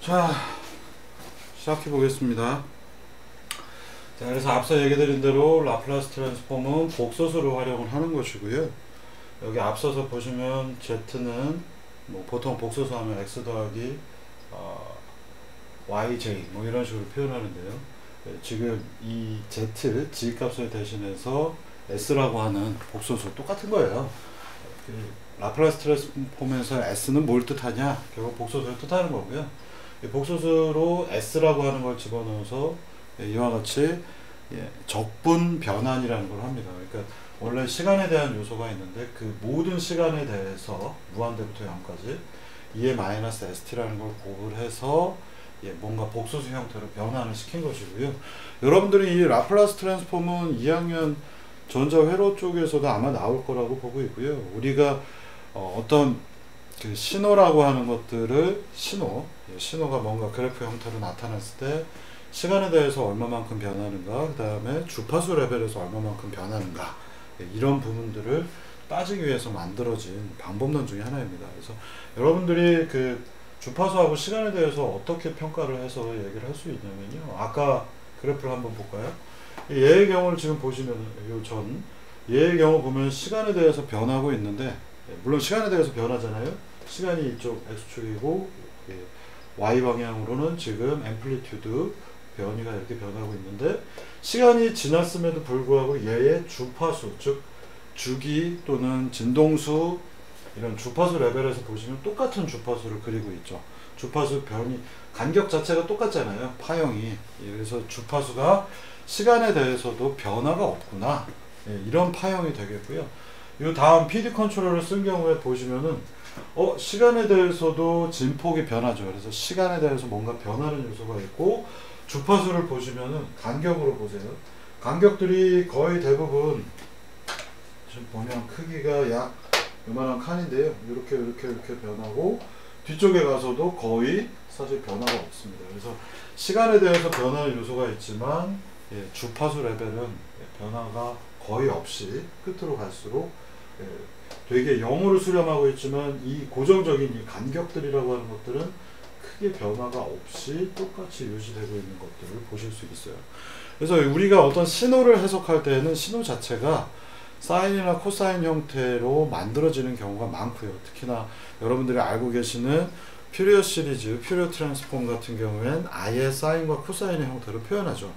자, 시작해 보겠습니다. 자, 그래서 앞서 얘기 드린 대로 라플라스 트랜스폼은 복소수를 활용을 하는 것이고요. 여기 앞서서 보시면 Z는 뭐 보통 복소수 하면 X 더하기 YJ 뭐 이런 식으로 표현하는데요. 지금 이 Z, G값을 대신해서 S라고 하는 복소수 똑같은 거예요. 라플라스 트랜스폼에서 S는 뭘 뜻하냐? 결국 복소수를 뜻하는 거고요. 이 복소수로 S라고 하는 걸 집어넣어서 이와 같이 적분 변환이라는 걸 합니다. 그러니까 원래 시간에 대한 요소가 있는데 그 모든 시간에 대해서 무한대부터 0까지 2의 마이너스 ST라는 걸 곱을 해서 뭔가 복소수 형태로 변환을 시킨 것이고요. 여러분들이 이 라플라스 트랜스폼은 2학년 전자회로 쪽에서도 아마 나올 거라고 보고 있고요. 우리가 어떤 그 신호라고 하는 것들을 신호가 뭔가 그래프 형태로 나타났을 때 시간에 대해서 얼마만큼 변하는가, 그 다음에 주파수 레벨에서 얼마만큼 변하는가, 이런 부분들을 따지기 위해서 만들어진 방법론 중에 하나입니다. 그래서 여러분들이 그 주파수하고 시간에 대해서 어떻게 평가를 해서 얘기를 할 수 있냐면요, 아까 그래프를 한번 볼까요? 얘의 경우를 지금 보시면 얘의 경우 보면 시간에 대해서 변하고 있는데, 물론 시간에 대해서 변하잖아요. 시간이 이쪽 X축이고 Y 방향으로는 지금 앰플리튜드 변이가 이렇게 변하고 있는데, 시간이 지났음에도 불구하고 얘의 주파수, 즉 주기 또는 진동수, 이런 주파수 레벨에서 보시면 똑같은 주파수를 그리고 있죠. 주파수 변이 간격 자체가 똑같잖아요, 파형이. 그래서 주파수가 시간에 대해서도 변화가 없구나, 이런 파형이 되겠고요. 이 다음 PD 컨트롤을 쓴 경우에 보시면은 시간에 대해서도 진폭이 변하죠. 그래서 시간에 대해서 뭔가 변하는 요소가 있고, 주파수를 보시면은 간격으로 보세요. 간격들이 거의 대부분 지금 보면 크기가 약 요만한 칸인데요. 이렇게 변하고, 뒤쪽에 가서도 거의 사실 변화가 없습니다. 그래서 시간에 대해서 변하는 요소가 있지만 주파수 레벨은 변화가 거의 없이 끝으로 갈수록 되게 0으로 수렴하고 있지만, 이 고정적인 이 간격들이라고 하는 것들은 크게 변화가 없이 똑같이 유지되고 있는 것들을 보실 수 있어요. 그래서 우리가 어떤 신호를 해석할 때는 신호 자체가 사인이나 코사인 형태로 만들어지는 경우가 많고요. 특히나 여러분들이 알고 계시는 퓨리어 시리즈, 퓨리어 트랜스폼 같은 경우엔 아예 사인과 코사인의 형태로 표현하죠.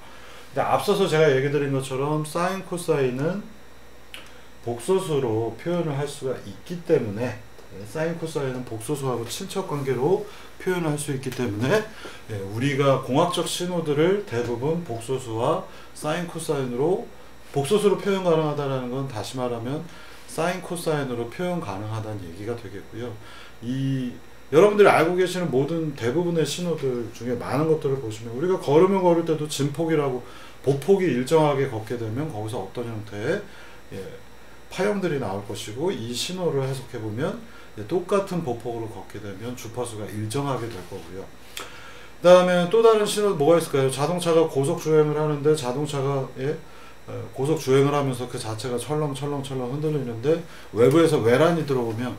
근데 앞서서 제가 얘기 드린 것처럼 사인, 코사인은 복소수로 표현을 할 수가 있기 때문에, 사인, 코사인은 복소수하고 친척 관계로 표현을 할 수 있기 때문에 우리가 공학적 신호들을 대부분 복소수와 사인, 코사인으로 복소수로 표현 가능하다는 건, 다시 말하면 사인, 코사인으로 표현 가능하다는 얘기가 되겠고요. 여러분들이 알고 계시는 모든 대부분의 신호들 중에 많은 것들을 보시면, 우리가 걸으면 걸을 때도 진폭이라고, 보폭이 일정하게 걷게 되면 거기서 어떤 형태의 파형들이 나올 것이고, 이 신호를 해석해 보면 똑같은 보폭으로 걷게 되면 주파수가 일정하게 될 거고요. 그 다음에 또 다른 신호 뭐가 있을까요? 자동차가 고속 주행을 하는데, 자동차가 고속 주행을 하면서 그 자체가 철렁철렁 흔들리는데, 외부에서 외란이 들어오면,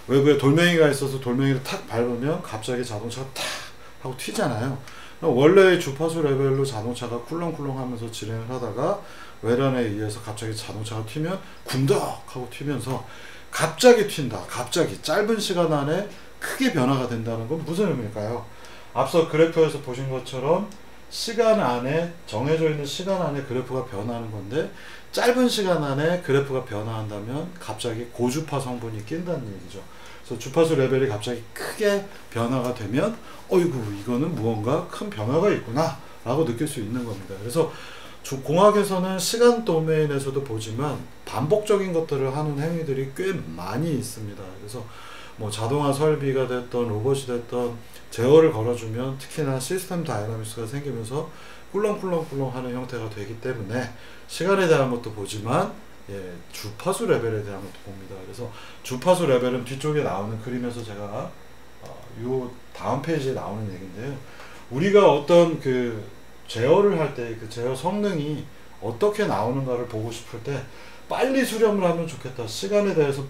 외부에 돌멩이가 있어서 돌멩이를 탁 밟으면 갑자기 자동차가 탁 하고 튀잖아요. 원래의 주파수 레벨로 자동차가 쿨렁쿨렁 하면서 진행을 하다가 외란에 의해서 갑자기 자동차가 튀면 굼덕 하고 튀면서 갑자기 튄다, 갑자기 짧은 시간 안에 크게 변화가 된다는 건 무슨 의미일까요? 앞서 그래프에서 보신 것처럼 시간 안에, 정해져 있는 시간 안에 그래프가 변하는 건데, 짧은 시간 안에 그래프가 변화한다면 갑자기 고주파 성분이 낀다는 얘기죠. 그래서 주파수 레벨이 갑자기 크게 변화가 되면 어이구, 이거는 무언가 큰 변화가 있구나 라고 느낄 수 있는 겁니다. 그래서 공학에서는 시간 도메인에서도 보지만 반복적인 것들을 하는 행위들이 꽤 많이 있습니다. 그래서 뭐 자동화 설비가 됐던 로봇이 됐던 제어를 걸어주면 특히나 시스템 다이나믹스가 생기면서 꿀렁꿀렁꿀렁 하는 형태가 되기 때문에 시간에 대한 것도 보지만 주파수 레벨에 대한 것도 봅니다. 그래서 주파수 레벨은 뒤쪽에 나오는 그림에서 제가 요 다음 페이지에 나오는 얘기인데요. 우리가 어떤 그 제어를 할 때 그 제어 성능이 어떻게 나오는가를 보고 싶을 때 빨리 수렴을 하면 좋겠다. 시간에 대해서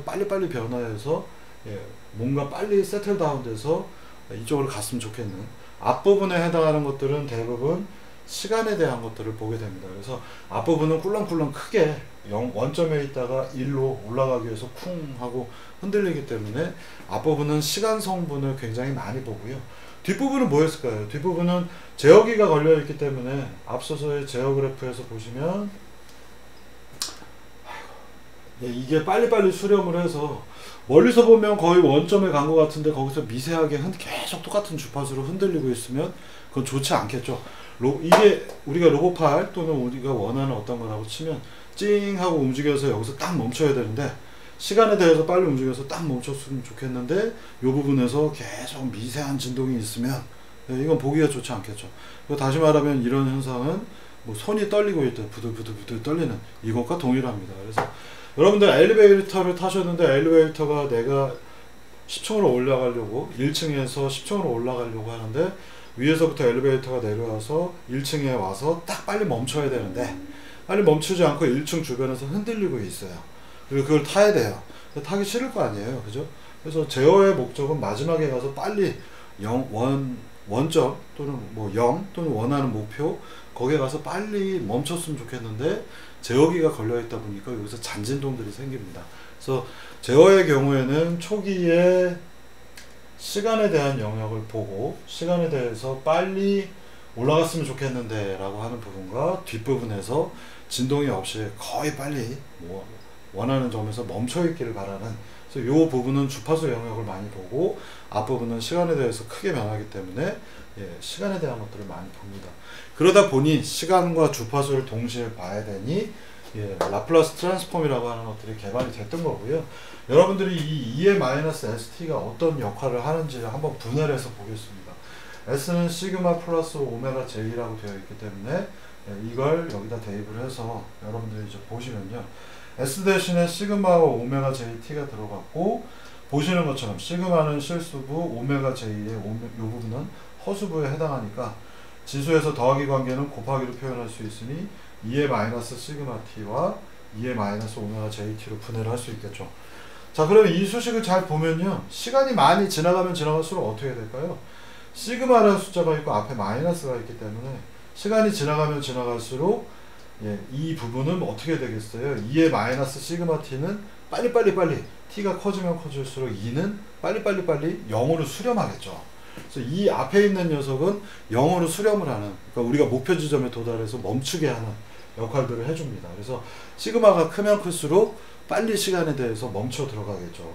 빨리빨리 변화해서 뭔가 빨리 세틀 다운 돼서 이쪽으로 갔으면 좋겠는 앞부분에 해당하는 것들은 대부분 시간에 대한 것들을 보게 됩니다. 그래서 앞부분은 꿀렁꿀렁 크게 원점에 있다가 1로 올라가기 위해서 쿵 하고 흔들리기 때문에 앞부분은 시간 성분을 굉장히 많이 보고요. 뒷부분은 뭐였을까요? 뒷부분은 제어기가 걸려 있기 때문에 앞서서의 제어 그래프에서 보시면 이게 빨리빨리 수렴을 해서 멀리서 보면 거의 원점에 간 것 같은데 거기서 미세하게 계속 똑같은 주파수로 흔들리고 있으면 그건 좋지 않겠죠. 이게 우리가 로봇팔 또는 우리가 원하는 어떤 거라고 치면 찡 하고 움직여서 여기서 딱 멈춰야 되는데 시간에 대해서 빨리 움직여서 딱 멈췄으면 좋겠는데 이 부분에서 계속 미세한 진동이 있으면 이건 보기가 좋지 않겠죠. 다시 말하면 이런 현상은 뭐 손이 떨리고 있다 부들부들 떨리는 이것과 동일합니다. 그래서 여러분들 엘리베이터를 타셨는데 엘리베이터가 내가 10층으로 올라가려고 1층에서 10층으로 올라가려고 하는데 위에서부터 엘리베이터가 내려와서 1층에 와서 딱 빨리 멈춰야 되는데 빨리 멈추지 않고 1층 주변에서 흔들리고 있어요. 그리고 그걸 타야 돼요. 타기 싫을 거 아니에요. 그죠? 그래서 제어의 목적은 마지막에 가서 빨리 원점 또는 뭐 0 또는 원하는 목표 거기에 가서 빨리 멈췄으면 좋겠는데 제어기가 걸려 있다 보니까 여기서 잔진동들이 생깁니다. 그래서 제어의 경우에는 초기에 시간에 대한 영역을 보고 시간에 대해서 빨리 올라갔으면 좋겠는데 라고 하는 부분과 뒷부분에서 진동이 없이 거의 빨리 원하는 점에서 멈춰 있기를 바라는, 그래서 이 부분은 주파수 영역을 많이 보고 앞부분은 시간에 대해서 크게 변하기 때문에 시간에 대한 것들을 많이 봅니다. 그러다 보니 시간과 주파수를 동시에 봐야 되니 라플라스 트랜스폼이라고 하는 것들이 개발이 됐던 거고요. 여러분들이 이 EM-ST가 어떤 역할을 하는지 한번 분해를 해서 보겠습니다. S는 시그마 플러스 오메가 J라고 되어 있기 때문에 이걸 여기다 대입을 해서 여러분들이 이제 보시면요. S 대신에 시그마와 오메가 JT가 들어갔고, 보시는 것처럼 시그마는 실수부, 오메가 J의 이 부분은 허수부에 해당하니까 지수에서 더하기 관계는 곱하기로 표현할 수 있으니 2의 마이너스 시그마 t와 2의 마이너스 오메가 JT로 분해를 할 수 있겠죠. 자, 그러면 이 수식을 잘 보면요. 시간이 많이 지나가면 지나갈수록 어떻게 될까요? 시그마라는 숫자가 있고 앞에 마이너스가 있기 때문에 시간이 지나가면 지나갈수록 이 부분은 어떻게 되겠어요? 2의 마이너스 시그마 t는 빨리 t가 커지면 커질수록 2는 빨리 0으로 수렴하겠죠. 그래서 이 앞에 있는 녀석은 0으로 수렴을 하는, 그러니까 우리가 목표 지점에 도달해서 멈추게 하는 역할들을 해줍니다. 그래서 시그마가 크면 클수록 빨리 시간에 대해서 멈춰 들어가겠죠.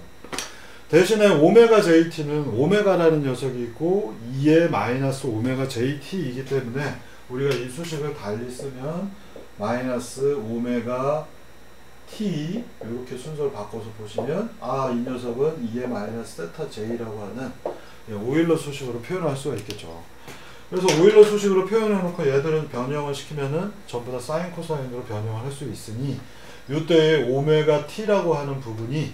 대신에 오메가 JT는 오메가라는 녀석이 있고 2의 마이너스 오메가 JT이기 때문에 우리가 이 수식을 달리 쓰면 마이너스 오메가 T 이렇게 순서를 바꿔서 보시면 이 녀석은 2의 마이너스 세타 J라고 하는 오일러 수식으로 표현할 수가 있겠죠. 그래서 오일러 수식으로 표현해 놓고 얘들은 변형을 시키면은 전부 다 사인 코사인으로 변형을 할 수 있으니 이때의 오메가 t라고 하는 부분이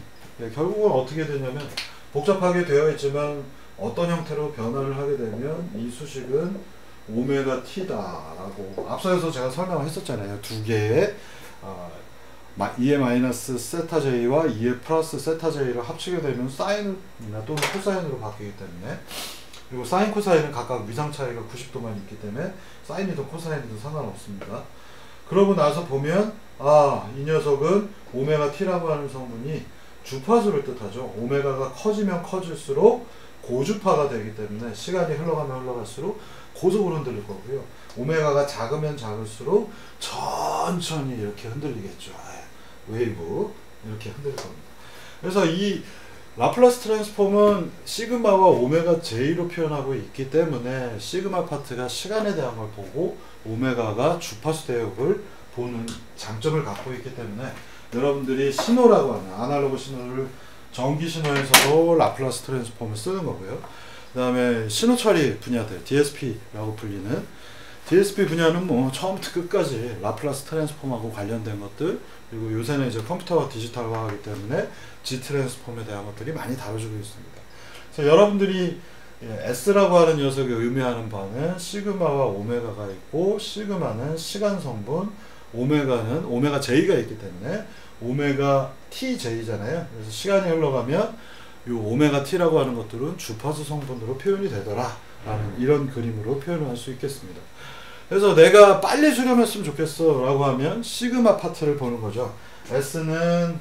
결국은 어떻게 되냐면 복잡하게 되어 있지만 어떤 형태로 변화를 하게 되면 이 수식은 오메가 t다라고 앞서서 제가 설명을 했었잖아요. 두 개의 2의 마이너스 세타 j와 2의 플러스 세타 j를 합치게 되면 사인이나 또는 코사인으로 바뀌기 때문에, 그리고 사인 코사인은 각각 위상 차이가 90도만 있기 때문에 사인이든 코사인이든 상관없습니다. 그러고 나서 보면 이 녀석은 오메가 t라고 하는 성분이 주파수를 뜻하죠. 오메가가 커지면 커질수록 고주파가 되기 때문에 시간이 흘러가면 흘러갈수록 고속으로 흔들릴 거고요. 오메가가 작으면 작을수록 천천히 이렇게 흔들리겠죠. 웨이브 이렇게 흔들릴 겁니다. 그래서 이 라플라스 트랜스폼은 시그마와 오메가 J로 표현하고 있기 때문에 시그마 파트가 시간에 대한 걸 보고 오메가가 주파수 대역을 보는 장점을 갖고 있기 때문에 여러분들이 신호라고 하는 아날로그 신호를 전기 신호에서도 라플라스 트랜스폼을 쓰는 거고요. 그 다음에 신호 처리 분야들 DSP라고 불리는 DSP 분야는 뭐 처음부터 끝까지 라플라스 트랜스폼하고 관련된 것들, 그리고 요새는 이제 컴퓨터가 디지털화하기 때문에 G 트랜스폼에 대한 것들이 많이 다뤄지고 있습니다. 그래서 여러분들이 S라고 하는 녀석이 의미하는 바는 시그마와 오메가가 있고, 시그마는 시간 성분, 오메가는 오메가 J가 있기 때문에 오메가 TJ잖아요. 그래서 시간이 흘러가면 요 오메가 t라고 하는 것들은 주파수 성분으로 표현이 되더라 라는 이런 그림으로 표현을 할 수 있겠습니다. 그래서 내가 빨리 수렴했으면 좋겠어 라고 하면 시그마 파트를 보는 거죠. S는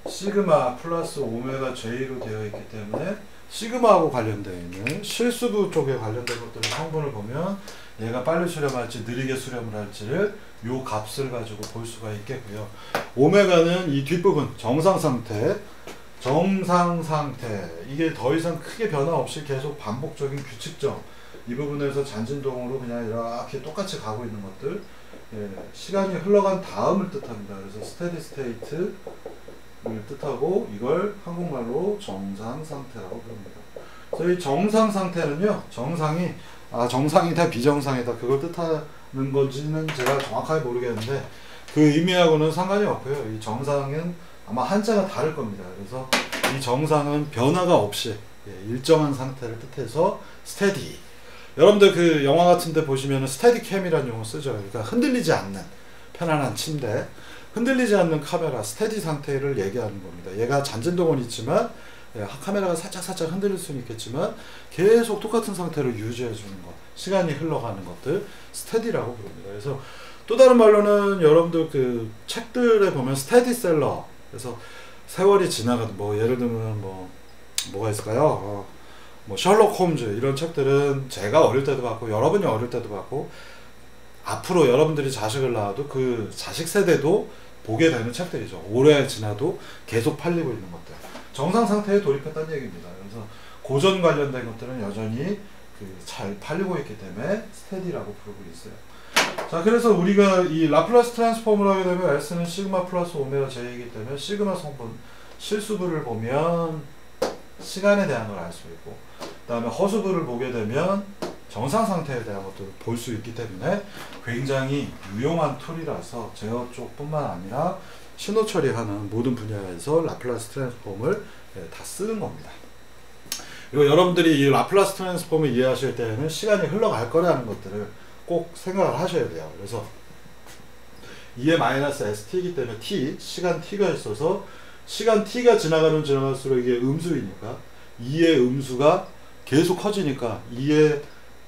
시그마 플러스 오메가 J로 되어 있기 때문에 시그마하고 관련되어 있는 실수부 쪽에 관련된 것들의 성분을 보면 얘가 빨리 수렴할지 느리게 수렴을 할지를 요 값을 가지고 볼 수가 있겠고요. 오메가는 이 뒷부분 정상 상태 이게 더 이상 크게 변화 없이 계속 반복적인 규칙점 이 부분에서 잔진동으로 그냥 이렇게 똑같이 가고 있는 것들 시간이 흘러간 다음을 뜻합니다. 그래서 스테디 스테이트 뜻하고 이걸 한국말로 정상 상태라고 부릅니다. 그래서 이 정상 상태는요, 정상이다 비정상이다 그걸 뜻하는 건지는 제가 정확하게 모르겠는데 그 의미하고는 상관이 없고요. 이 정상은 아마 한자가 다를 겁니다. 그래서 이 정상은 변화가 없이 일정한 상태를 뜻해서 스테디. 여러분들 그 영화 같은 데 보시면 스테디캠이라는 용어 쓰죠. 그러니까 흔들리지 않는 편안한 침대, 흔들리지 않는 카메라, 스테디 상태를 얘기하는 겁니다. 얘가 잔진동은 있지만 카메라가 살짝 흔들릴 수는 있겠지만 계속 똑같은 상태를 유지해 주는 것, 시간이 흘러가는 것들 스테디라고 부릅니다. 그래서 또 다른 말로는 여러분들 그 책들에 보면 스테디셀러, 그래서 세월이 지나가도 뭐 예를 들면 뭐가 있을까요? 뭐 셜록 홈즈 이런 책들은 제가 어릴 때도 봤고 여러분이 어릴 때도 봤고 앞으로 여러분들이 자식을 낳아도 그 자식 세대도 보게 되는 책들이죠. 오래 지나도 계속 팔리고 있는 것들. 정상 상태에 돌입했다는 얘기입니다. 그래서 고전 관련된 것들은 여전히 잘 팔리고 있기 때문에 스테디라고 부르고 있어요. 자, 그래서 우리가 이 라플라스 트랜스폼을 하게 되면 S는 시그마 플러스 오메가 J이기 때문에 시그마 성분 실수부를 보면 시간에 대한 걸 알 수 있고 그 다음에 허수부를 보게 되면 정상 상태에 대한 것들을 볼 수 있기 때문에 굉장히 유용한 툴이라서 제어 쪽뿐만 아니라 신호 처리하는 모든 분야에서 라플라스 트랜스폼을 다 쓰는 겁니다. 그리고 여러분들이 이 라플라스 트랜스폼을 이해하실 때에는 시간이 흘러갈 거라는 것들을 꼭 생각을 하셔야 돼요. 그래서 2의 마이너스 ST이기 때문에 t, 시간 t가 있어서 시간 t가 지나가면 지나갈수록 이게 음수이니까 2의 음수가 계속 커지니까 2의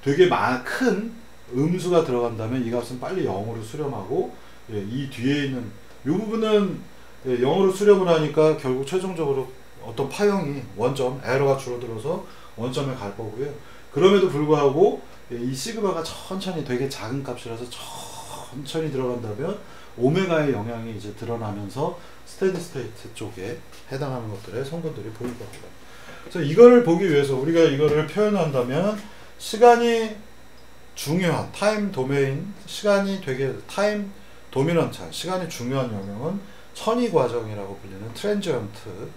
되게 큰 음수가 들어간다면 이 값은 빨리 0으로 수렴하고 이 뒤에 있는 이 부분은 0으로 수렴을 하니까 결국 최종적으로 어떤 파형이 원점, 에러가 줄어들어서 원점에 갈 거고요. 그럼에도 불구하고 이 시그마가 천천히 되게 작은 값이라서 천천히 들어간다면 오메가의 영향이 이제 드러나면서 스테디 스테이트 쪽에 해당하는 것들의 성분들이 보일 겁니다. 그래서 이거를 보기 위해서 우리가 이거를 표현한다면 시간이 중요한 타임 도메인, 시간이 되게 타임 도미넌트한 시간이 중요한 영역은 천이 과정이라고 불리는 트랜지언트.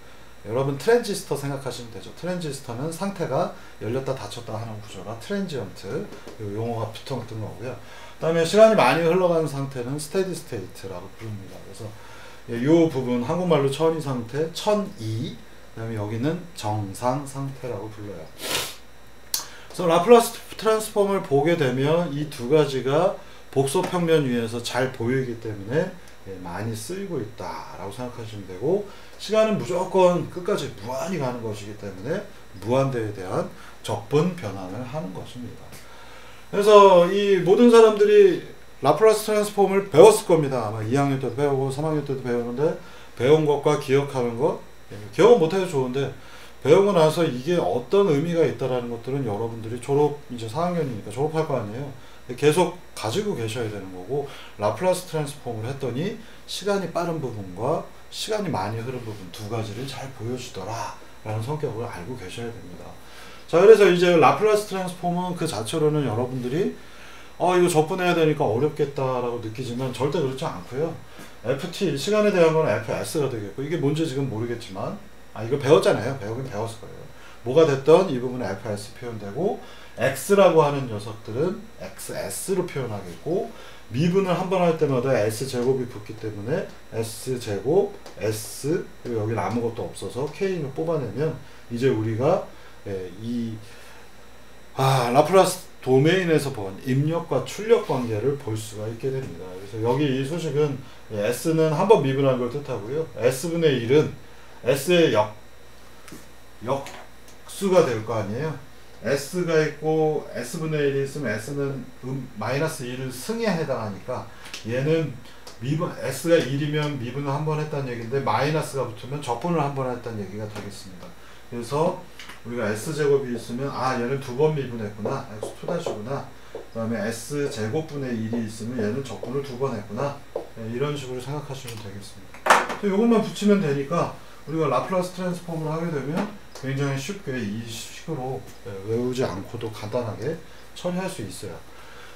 여러분 트랜지스터 생각하시면 되죠. 트랜지스터는 상태가 열렸다 닫혔다 하는 구조라 트랜지언트 용어가 붙었던 거고요. 그 다음에 시간이 많이 흘러가는 상태는 스테디 스테이트라고 부릅니다. 그래서 이 부분 한국말로 천이 상태, 천이, 그 다음에 여기는 정상 상태라고 불러요. 그래서 라플라스 트랜스폼을 보게 되면 이 두 가지가 복소 평면 위에서 잘 보이기 때문에 많이 쓰이고 있다라고 생각하시면 되고, 시간은 무조건 끝까지 무한히 가는 것이기 때문에 무한대에 대한 적분 변환을 하는 것입니다. 그래서 이 모든 사람들이 라플라스 트랜스폼을 배웠을 겁니다. 아마 2학년 때도 배우고 3학년 때도 배우는데 배운 것과 기억하는 것, 기억은 못해도 좋은데 배우고 나서 이게 어떤 의미가 있다라는 것들은 여러분들이 이제 4학년이니까 졸업할 거 아니에요. 계속 가지고 계셔야 되는 거고, 라플라스 트랜스폼을 했더니 시간이 빠른 부분과 시간이 많이 흐른 부분 두 가지를 잘 보여주더라 라는 성격을 알고 계셔야 됩니다. 자, 그래서 이제 라플라스 트랜스폼은 그 자체로는 여러분들이 이거 적분해야 되니까 어렵겠다라고 느끼지만 절대 그렇지 않고요. FT, 시간에 대한 건 FS가 되겠고, 이게 뭔지 지금 모르겠지만 이거 배웠잖아요. 배우긴 배웠을 거예요. 뭐가 됐던 이 부분은 FS 표현되고, X라고 하는 녀석들은 XS로 표현하겠고, 미분을 한 번 할 때마다 S제곱이 붙기 때문에 S제곱, S, 그리고 여기는 아무것도 없어서 K를 뽑아내면 이제 우리가 라플라스 도메인에서 본 입력과 출력 관계를 볼 수가 있게 됩니다. 그래서 여기 이 수식은 S는 한 번 미분한 걸 뜻하고요. S분의 1은 S의 역수가 될 거 아니에요. S가 있고 S분의 1이 있으면 S는 마이너스 1을 승에 해당하니까 얘는 미분, S가 1이면 미분을 한 번 했다는 얘기인데 마이너스가 붙으면 적분을 한 번 했다는 얘기가 되겠습니다. 그래서 우리가 S제곱이 있으면 얘는 두 번 미분했구나, X2-구나. 그 다음에 S제곱분의 1이 있으면 얘는 적분을 두 번 했구나. 이런 식으로 생각하시면 되겠습니다. 이것만 붙이면 되니까 우리가 라플라스 트랜스폼을 하게 되면 굉장히 쉽게 이 식으로 외우지 않고도 간단하게 처리할 수 있어요.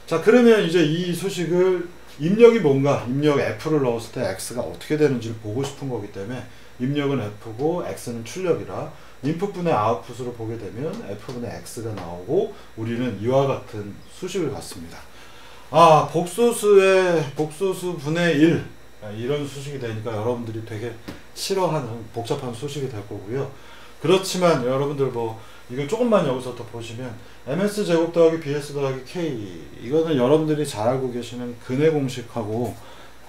자, 그러면 이제 이 수식을 입력이 뭔가, 입력 F를 넣었을 때 X가 어떻게 되는지를 보고 싶은 거기 때문에 입력은 F고 X는 출력이라 인풋분의 아웃풋으로 보게 되면 F분의 X가 나오고 우리는 이와 같은 수식을 갖습니다. 복소수 분의 1 이런 수식이 되니까 여러분들이 되게 싫어하는 복잡한 수식이 될 거고요. 그렇지만 여러분들 이걸 조금만 여기서 더 보시면 ms 제곱 더하기 bs 더하기 k 이거는 여러분들이 잘 알고 계시는 근해 공식하고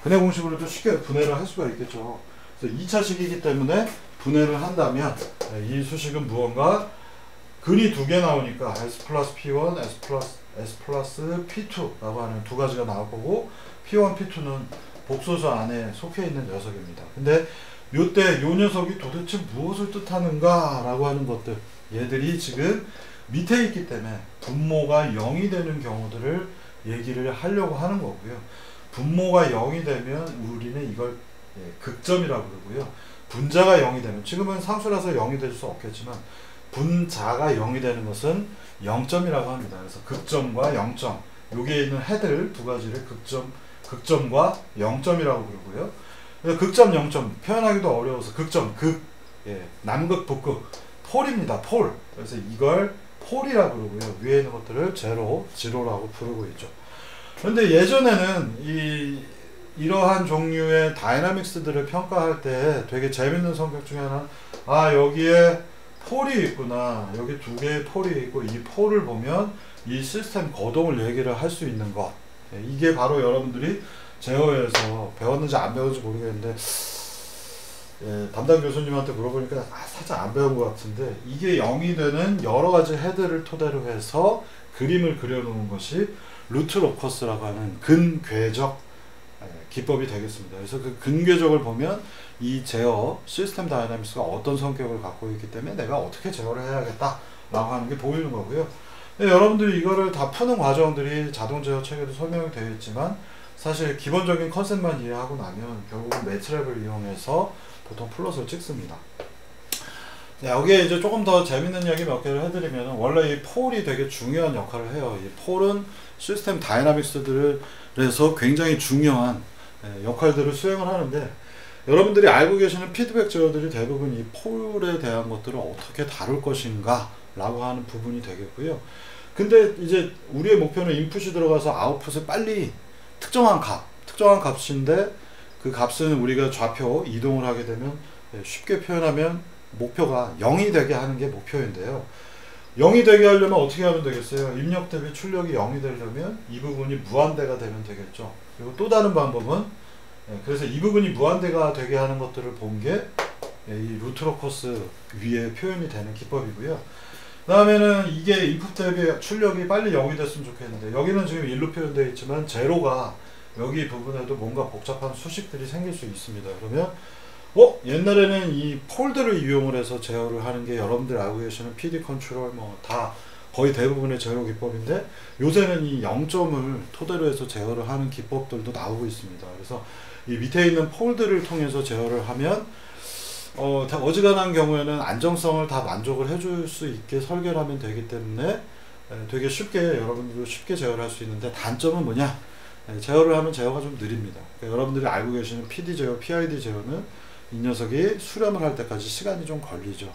근해 공식으로도 쉽게 분해를 할 수가 있겠죠. 그래서 2차식이기 때문에 분해를 한다면 이 수식은 무언가 근이 두 개 나오니까 s 플러스 p1, s 플러스 p2라고 하는 두 가지가 나올 거고 p1, p2는 복소수 안에 속해 있는 녀석입니다. 근데 요때 요 녀석이 도대체 무엇을 뜻하는가 라고 하는 것들, 얘들이 지금 밑에 있기 때문에 분모가 0이 되는 경우들을 얘기를 하려고 하는 거고요. 분모가 0이 되면 우리는 이걸 극점이라고 그러고요. 분자가 0이 되면, 지금은 상수라서 0이 될 수 없겠지만 분자가 0이 되는 것은 0점이라고 합니다. 그래서 극점과 0점, 여기에 있는 해들 두 가지를 극점과 0점이라고 그러고요. 극점, 0점 표현하기도 어려워서 극점, 남극, 북극, 폴입니다. 폴. 그래서 이걸 폴이라고 그러고요. 위에 있는 것들을 지로라고 부르고 있죠. 그런데 예전에는 이러한 종류의 다이나믹스들을 평가할 때 되게 재밌는 성격 중에 하나, 여기에 폴이 있구나, 여기 두 개의 폴이 있고 이 폴을 보면 이 시스템 거동을 얘기를 할 수 있는 것, 이게 바로 여러분들이 제어에서 배웠는지 안 배웠는지 모르겠는데 담당 교수님한테 물어보니까 살짝 안 배운 것 같은데, 이게 0이 되는 여러 가지 헤드를 토대로 해서 그림을 그려놓은 것이 루트 로커스라고 하는 근궤적 기법이 되겠습니다. 그래서 그 근궤적을 보면 이 제어 시스템 다이나믹스가 어떤 성격을 갖고 있기 때문에 내가 어떻게 제어를 해야겠다 라고 하는 게 보이는 거고요. 여러분들이 이거를 다 푸는 과정들이 자동 제어 책에도 설명이 되어 있지만 사실 기본적인 컨셉만 이해하고 나면 결국은 매트랩을 이용해서 보통 플롯을 찍습니다. 여기에 이제 조금 더 재밌는 이야기 몇 개를 해드리면, 원래 이 폴이 되게 중요한 역할을 해요. 이 폴은 시스템 다이나믹스들에서 굉장히 중요한 역할들을 수행을 하는데, 여러분들이 알고 계시는 피드백 제어들이 대부분 이 폴에 대한 것들을 어떻게 다룰 것인가 라고 하는 부분이 되겠고요. 근데 이제 우리의 목표는 인풋이 들어가서 아웃풋을 빨리 특정한 값인데 그 값은 우리가 좌표 이동을 하게 되면 쉽게 표현하면 목표가 0이 되게 하는 게 목표인데요. 0이 되게 하려면 어떻게 하면 되겠어요? 입력 대비 출력이 0이 되려면 이 부분이 무한대가 되면 되겠죠. 그리고 또 다른 방법은, 그래서 이 부분이 무한대가 되게 하는 것들을 본 게 이 루트로커스 위에 표현이 되는 기법이고요. 그 다음에는 이게 인풋 대비 출력이 빨리 0이 됐으면 좋겠는데, 여기는 지금 1로 표현되어 있지만 제로가 여기 부분에도 뭔가 복잡한 수식들이 생길 수 있습니다. 그러면 옛날에는 이 폴드를 이용을 해서 제어를 하는 게 여러분들 알고 계시는 PD 컨트롤 다 거의 대부분의 제어 기법인데, 요새는 이 0점을 토대로 해서 제어를 하는 기법들도 나오고 있습니다. 그래서 이 밑에 있는 폴드를 통해서 제어를 하면 어지간한 경우에는 안정성을 다 만족을 해줄 수 있게 설계를 하면 되기 때문에 되게 쉽게 여러분들도 쉽게 제어를 할 수 있는데, 단점은 뭐냐? 제어를 하면 제어가 좀 느립니다. 그러니까 여러분들이 알고 계시는 PD 제어, PID 제어는 이 녀석이 수렴을 할 때까지 시간이 좀 걸리죠.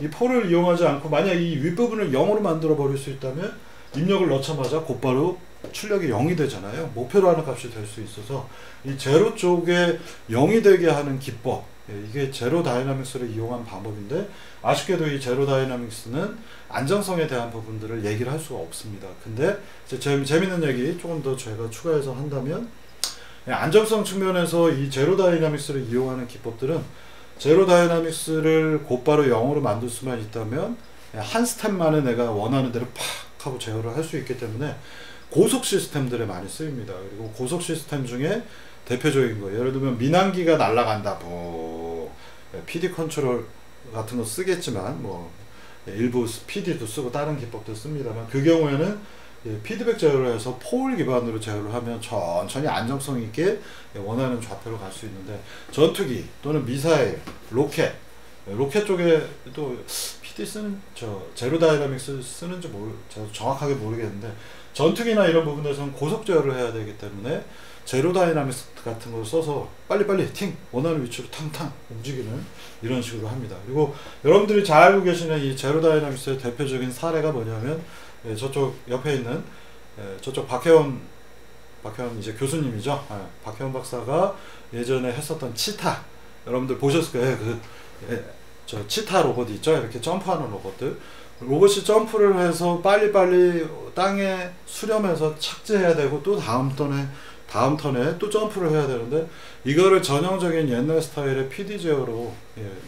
이 폴을 이용하지 않고 만약 이 윗부분을 0으로 만들어 버릴 수 있다면 입력을 넣자마자 곧바로 출력이 0이 되잖아요. 목표로 하는 값이 될 수 있어서 이 제로 쪽에 0이 되게 하는 기법, 이게 제로 다이나믹스를 이용한 방법인데, 아쉽게도 이 제로 다이나믹스는 안정성에 대한 부분들을 얘기를 할 수가 없습니다. 근데 이제 재밌는 얘기 조금 더 제가 추가해서 한다면, 안정성 측면에서 이 제로 다이나믹스를 이용하는 기법들은 제로 다이나믹스를 곧바로 0으로 만들 수만 있다면 한 스텝만에 내가 원하는 대로 팍 하고 제어를 할 수 있기 때문에 고속 시스템들에 많이 쓰입니다. 그리고 고속 시스템 중에 대표적인 거, 예를 들면 민항기가 날아간다, 뭐 PD 컨트롤 같은 거 쓰겠지만 뭐 일부 PD도 쓰고 다른 기법도 씁니다만, 그 경우에는 피드백 제어를 해서 포울 기반으로 제어를 하면 천천히 안정성 있게 원하는 좌표로 갈 수 있는데, 전투기 또는 미사일, 로켓 쪽에도 PD 쓰는, 제로 다이나믹스 쓰는지 제가 정확하게 모르겠는데, 전투기나 이런 부분에서는 고속 제어를 해야 되기 때문에 제로 다이나믹스 같은 걸 써서 빨리빨리 원하는 위치로 탕탕 움직이는 이런 식으로 합니다. 그리고 여러분들이 잘 알고 계시는 이 제로 다이나믹스의 대표적인 사례가 뭐냐면, 저쪽 옆에 있는 저쪽 박혜원 이제 교수님이죠. 박혜원 박사가 예전에 했었던 치타, 여러분들 보셨을 거예요. 저 치타 로봇 있죠. 이렇게 점프하는 로봇들. 로봇이 점프를 해서 빨리빨리 땅에 수렴해서 착지해야 되고, 또 다음 턴에 또 점프를 해야 되는데, 이거를 전형적인 옛날 스타일의 PD 제어로,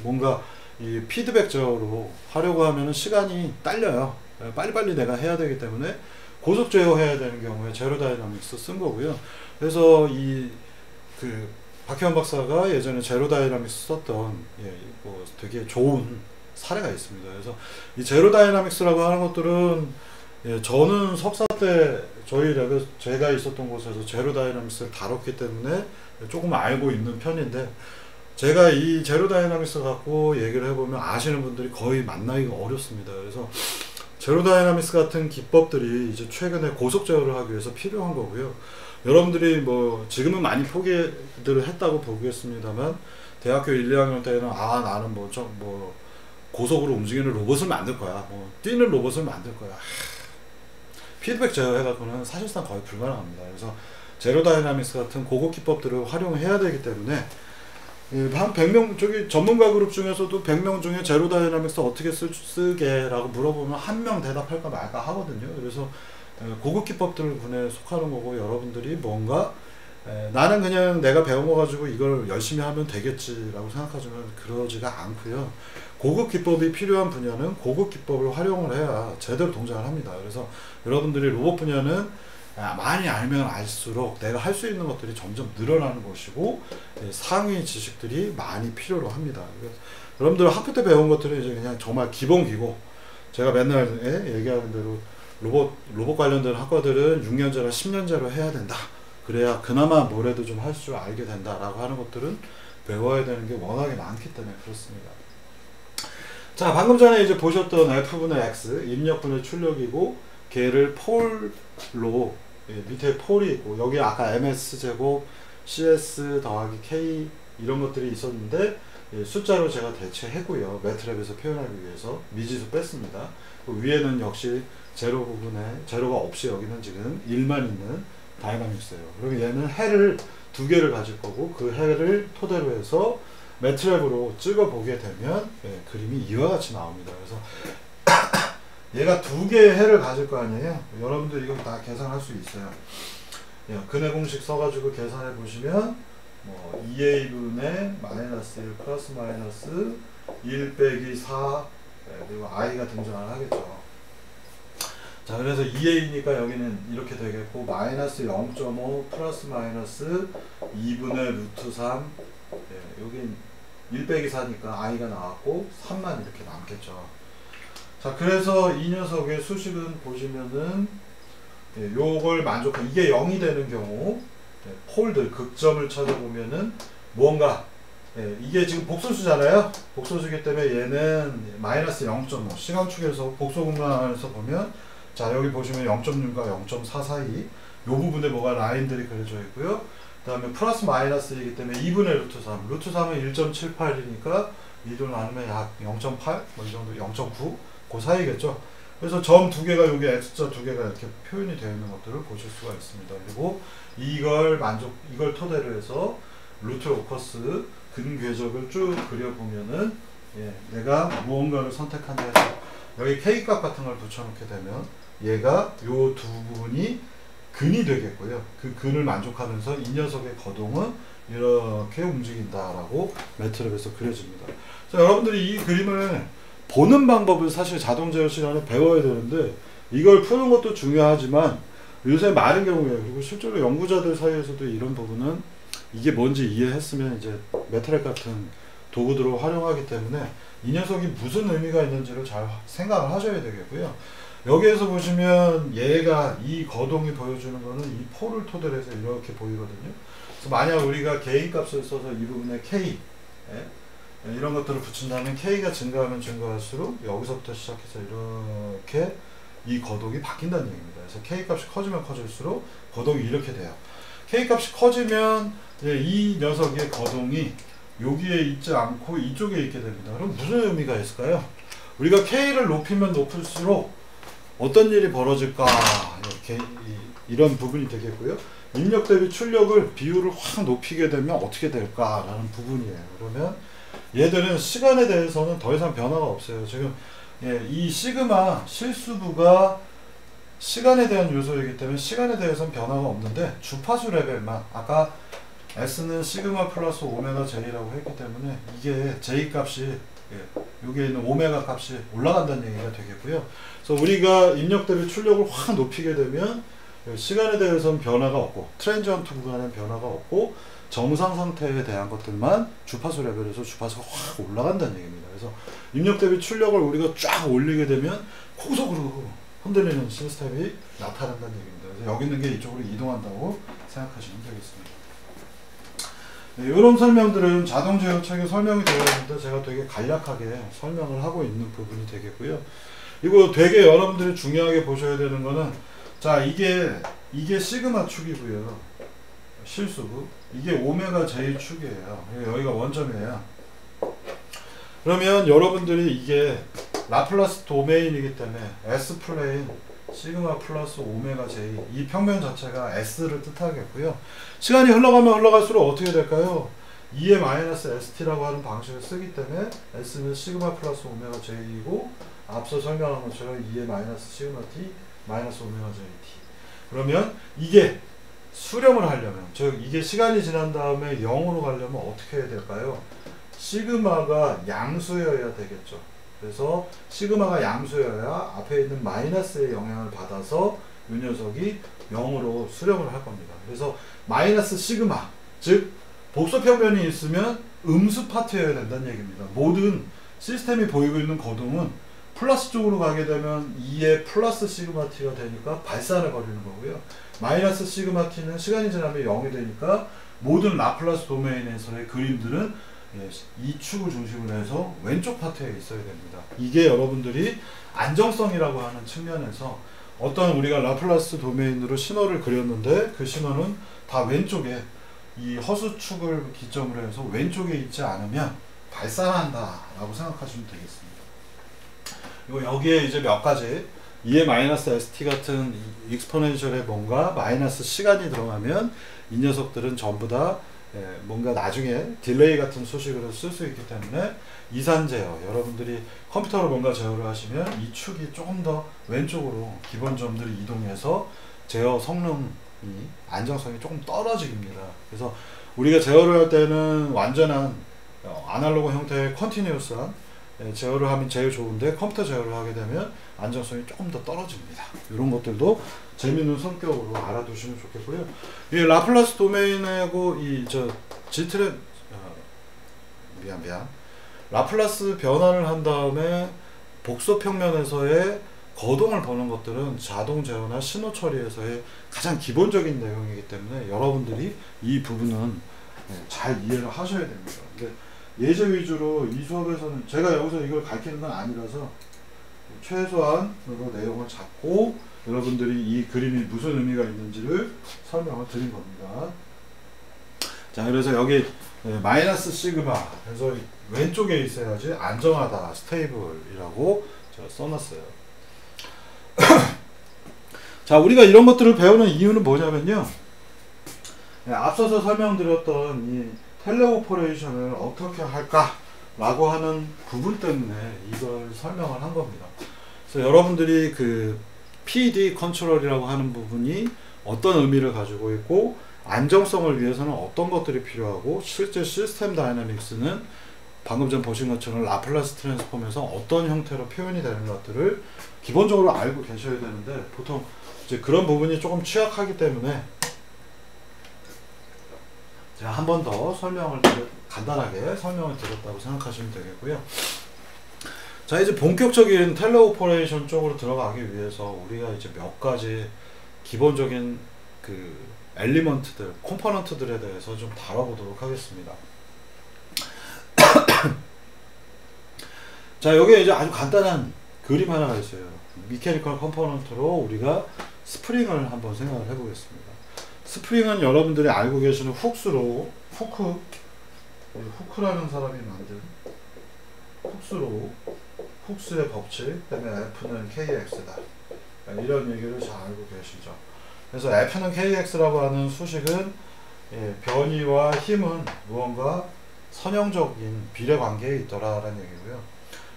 뭔가 이 피드백 제어로 하려고 하면은 시간이 딸려요. 빨리빨리 내가 해야 되기 때문에 고속 제어해야 되는 경우에 제로 다이나믹스 쓴 거고요. 그래서 박혜원 박사가 예전에 제로 다이나믹스 썼던 뭐 되게 좋은 사례가 있습니다. 그래서 이 제로 다이나믹스라고 하는 것들은, 저는 석사 때 저희 랩에 제가 있었던 곳에서 제로 다이나믹스를 다뤘기 때문에 조금 알고 있는 편인데, 제가 이 제로 다이나믹스 갖고 얘기를 해보면 아시는 분들이 거의 만나기가 어렵습니다. 그래서 제로 다이나믹스 같은 기법들이 이제 최근에 고속 제어를 하기 위해서 필요한 거고요. 여러분들이 뭐 지금은 많이 포기들을 했다고 보겠습니다만, 대학교 1, 2학년 때는 나는 뭐 고속으로 움직이는 로봇을 만들 거야, 뭐 뛰는 로봇을 만들 거야, 피드백 제어 해갖고는 사실상 거의 불가능합니다. 그래서 제로 다이나믹스 같은 고급 기법들을 활용해야 되기 때문에, 한 100명, 저기 전문가 그룹 중에서도 100명 중에 제로 다이나믹스 어떻게 쓰게 라고 물어보면 한 명 대답할까 말까 하거든요. 그래서 고급 기법들 군에 속하는 거고, 여러분들이 뭔가 나는 그냥 내가 배운 거 가지고 이걸 열심히 하면 되겠지 라고 생각하지만 그러지가 않고요. 고급 기법이 필요한 분야는 고급 기법을 활용을 해야 제대로 동작을 합니다. 그래서 여러분들이 로봇 분야는 많이 알면 알수록 내가 할 수 있는 것들이 점점 늘어나는 것이고, 상위 지식들이 많이 필요로 합니다. 여러분들 학교 때 배운 것들은 이제 그냥 정말 기본기고, 제가 맨날 얘기하는 대로 로봇 관련된 학과들은 6년제나 10년제로 해야 된다. 그래야 그나마 뭐래도 좀 할 줄 알게 된다라고 하는 것들은 배워야 되는 게 워낙에 많기 때문에 그렇습니다. 자, 방금 전에 이제 보셨던 F분의 X, 입력분의 출력이고, 걔를 폴로, 밑에 폴이 있고, 여기 아까 MS제곱, CS 더하기 K 이런 것들이 있었는데, 숫자로 제가 대체했고요. 매트랩에서 표현하기 위해서 미지수 뺐습니다. 위에는 역시 제로 부분에, 제로가 없이 여기는 지금 1만 있는 다이나믹스예요. 그럼 얘는 해를 2개를 가질 거고, 그 해를 토대로 해서 매트랩으로 찍어 보게 되면 그림이 이와 같이 나옵니다. 그래서 얘가 2개의 해를 가질 거 아니에요. 여러분들 이거 다 계산할 수 있어요. 근해 공식 써가지고 계산해 보시면, 뭐 2a분의 마이너스 1 플러스 마이너스 1 빼기 4, 그리고 i가 등장을 하겠죠. 자, 그래서 2a니까 여기는 이렇게 되겠고, 마이너스 0.5 플러스 마이너스 2분의 루트 3, 여긴 1 빼기 4니까 i가 나왔고 3만 이렇게 남겠죠. 자, 그래서 이 녀석의 수식은 보시면은 요걸 이게 0이 되는 경우, 폴들 극점을 찾아보면은 뭔가, 이게 지금 복소수잖아요. 복소수기 때문에 얘는 마이너스 0.5 시간축에서 복소 공간에서 보면, 자, 여기 보시면 0.6과 0.4 사이 요 부분에 뭐가 라인들이 그려져 있고요. 그 다음에 플러스 마이너스이기 때문에 2분의 루트 3, 루트 3은 1.78이니까 2도 나누면 약 0.8, 뭐 이 정도, 0.9, 그 사이겠죠. 그래서 점 2개가, 여기 X자 2개가 이렇게 표현이 되어 있는 것들을 보실 수가 있습니다. 그리고 이걸 토대로 해서 루트 로커스 근궤적을 쭉 그려보면은, 내가 무언가를 선택한다 해서 여기 K값 같은 걸 붙여놓게 되면, 얘가 요 두 부분이 근이 되겠고요. 그 근을 만족하면서 이 녀석의 거동은 이렇게 움직인다라고 매트랩에서 그려집니다. 자, 여러분들이 이 그림을 보는 방법을 사실 자동 제어 시간에 배워야 되는데 이걸 푸는 것도 중요하지만 요새 많은 경우에 그리고 실제로 연구자들 사이에서도 이런 부분은 이게 뭔지 이해했으면 이제 매트랩 같은 도구들을 활용하기 때문에 이 녀석이 무슨 의미가 있는지를 잘 생각을 하셔야 되겠고요. 여기에서 보시면 얘가 이 거동이 보여주는 거는 이 폴을 토대로 해서 이렇게 보이거든요. 그래서 만약 우리가 개인 값을 써서 이 부분에 K 이런 것들을 붙인다면 K가 증가하면 증가할수록 여기서부터 시작해서 이렇게 이 거동이 바뀐다는 얘기입니다. 그래서 K 값이 커지면 커질수록 거동이 이렇게 돼요. K 값이 커지면 이 녀석의 거동이 여기에 있지 않고 이쪽에 있게 됩니다. 그럼 무슨 의미가 있을까요? 우리가 K를 높이면 높을수록 어떤 일이 벌어질까? 이렇게 이런 부분이 되겠고요. 입력 대비 출력을 비율을 확 높이게 되면 어떻게 될까라는 부분이에요. 그러면 얘들은 시간에 대해서는 더 이상 변화가 없어요. 지금 이 시그마 실수부가 시간에 대한 요소이기 때문에 시간에 대해서는 변화가 없는데 주파수 레벨만 아까 S는 시그마 플러스 오메가 J라고 했기 때문에 이게 J 값이 여기에 있는 오메가 값이 올라간다는 얘기가 되겠고요. 그래서 우리가 입력 대비 출력을 확 높이게 되면 시간에 대해서는 변화가 없고 트랜지언트 구간에 변화가 없고 정상 상태에 대한 것들만 주파수 레벨에서 주파수가 확 올라간다는 얘기입니다. 그래서 입력 대비 출력을 우리가 쫙 올리게 되면 고속으로 흔들리는 시스템이 나타난다는 얘기입니다. 그래서 여기 있는 게 이쪽으로 이동한다고 생각하시면 되겠습니다. 네, 이런 설명들은 자동 제어 책에 설명이 되어 있는데 제가 되게 간략하게 설명을 하고 있는 부분이 되겠고요. 이거 되게 여러분들이 중요하게 보셔야 되는 거는 자 이게 시그마 축이고요. 실수부 이게 오메가 J 축이에요. 여기가 원점이에요. 그러면 여러분들이 이게 라플라스 도메인이기 때문에 S 플레인 시그마 플러스 오메가 J 이 평면 자체가 S를 뜻하겠고요. 시간이 흘러가면 흘러갈수록 어떻게 될까요? 2의 마이너스 ST라고 하는 방식을 쓰기 때문에 S는 시그마 플러스 오메가 J이고 앞서 설명한 것처럼 2의 마이너스 시그마 T 마이너스 오메가 JT 그러면 이게 수렴을 하려면 즉 이게 시간이 지난 다음에 0으로 가려면 어떻게 해야 될까요? 시그마가 양수여야 되겠죠. 그래서 시그마가 양수여야 앞에 있는 마이너스의 영향을 받아서 이 녀석이 0으로 수렴을 할 겁니다. 그래서 마이너스 시그마 즉 복소평면이 있으면 음수 파트여야 된다는 얘기입니다. 모든 시스템이 보이고 있는 거동은 플러스 쪽으로 가게 되면 2의 플러스 시그마 t가 되니까 발산을 벌이는 거고요. 마이너스 시그마 t는 시간이 지나면 0이 되니까 모든 라플라스 도메인에서의 그림들은 이 축을 중심으로 해서 왼쪽 파트에 있어야 됩니다. 이게 여러분들이 안정성이라고 하는 측면에서 어떤 우리가 라플라스 도메인으로 신호를 그렸는데 그 신호는 다 왼쪽에 이 허수축을 기점으로 해서 왼쪽에 있지 않으면 발산한다 라고 생각하시면 되겠습니다. 그리고 여기에 이제 몇 가지 2의 마이너스 st 같은 익스포넨셜에 뭔가 마이너스 시간이 들어가면 이 녀석들은 전부 다 뭔가 나중에 딜레이 같은 수식으로 쓸 수 있기 때문에 이산 제어 여러분들이 컴퓨터로 뭔가 제어를 하시면 이 축이 조금 더 왼쪽으로 기본 점들이 이동해서 제어 성능이 안정성이 조금 떨어집니다. 그래서 우리가 제어를 할 때는 완전한 아날로그 형태의 컨티뉴어스한 제어를 하면 제일 좋은데 컴퓨터 제어를 하게 되면 안정성이 조금 더 떨어집니다. 이런 것들도 재미있는 성격으로 알아두시면 좋겠고요. 이 라플라스 도메인하고 라플라스 변환을 한 다음에 복소 평면에서의 거동을 보는 것들은 자동 제어나 신호 처리에서의 가장 기본적인 내용이기 때문에 여러분들이 이 부분은 잘 이해를 하셔야 됩니다. 근데 예제 위주로 이 수업에서는 제가 여기서 이걸 가르치는 건 아니라서 최소한으로 내용을 잡고 여러분들이 이 그림이 무슨 의미가 있는지를 설명을 드린 겁니다. 자, 그래서 여기 마이너스 시그마 그래서 왼쪽에 있어야지 안정하다 스테이블이라고 제가 써놨어요. 자, 우리가 이런 것들을 배우는 이유는 뭐냐면요, 앞서서 설명드렸던 이 텔레오퍼레이션을 어떻게 할까 라고 하는 부분 때문에 이걸 설명을 한 겁니다. 그래서 여러분들이 그 PD 컨트롤이라고 하는 부분이 어떤 의미를 가지고 있고 안정성을 위해서는 어떤 것들이 필요하고 실제 시스템 다이내믹스는 방금 전 보신 것처럼 라플라스 트랜스폼에서 어떤 형태로 표현이 되는 것들을 기본적으로 알고 계셔야 되는데 보통 이제 그런 부분이 조금 취약하기 때문에 제가 한 번 더 간단하게 설명을 드렸다고 생각하시면 되겠고요. 자, 이제 본격적인 텔레오퍼레이션 쪽으로 들어가기 위해서 우리가 이제 몇 가지 기본적인 그 엘리먼트들, 컴포넌트들에 대해서 좀 다뤄보도록 하겠습니다. 자, 여기에 이제 아주 간단한 그림 하나가 있어요. 미케니컬 컴포넌트로 우리가 스프링을 한번 생각을 해보겠습니다. 스프링은 여러분들이 알고 계시는 훅스로, 후크라는 사람이 만든 훅스로, 훅스의 법칙 때문에 F는 KX다. 이런 얘기를 잘 알고 계시죠. 그래서 F는 KX라고 하는 수식은 변이와 힘은 무언가 선형적인 비례관계에 있더라라는 얘기고요.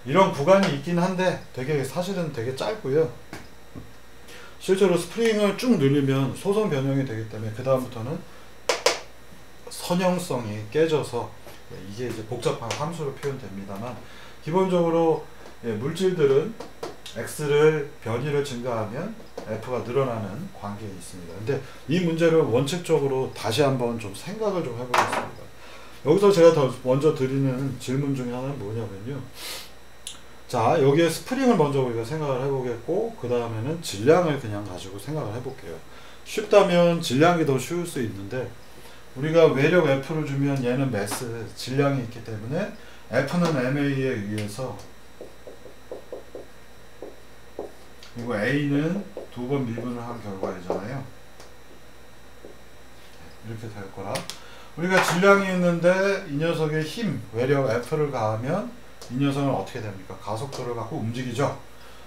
이런 구간이 있긴 한데 사실은 되게 짧고요. 실제로 스프링을 쭉 늘리면 소선 변형이 되기 때문에 그 다음부터는 선형성이 깨져서 이게 이제 복잡한 함수로 표현됩니다만 기본적으로 물질들은 X를 변이를 증가하면 F가 늘어나는 관계에 있습니다. 근데 이 문제를 원칙적으로 다시 한번 좀 생각을 좀 해보겠습니다. 여기서 제가 더 먼저 드리는 질문 중에 하나는 뭐냐면요. 자, 여기에 스프링을 먼저 우리가 생각을 해보겠고 그 다음에는 질량을 그냥 가지고 생각을 해볼게요. 쉽다면 질량이 더 쉬울 수 있는데 우리가 외력 F를 주면 얘는 매스, 질량이 있기 때문에 F는 MA에 의해서 그리고 A는 두 번 미분을 한 결과이잖아요. 이렇게 될 거라. 우리가 질량이 있는데 이 녀석의 힘, 외력 F를 가하면 이 녀석은 어떻게 됩니까? 가속도를 갖고 움직이죠.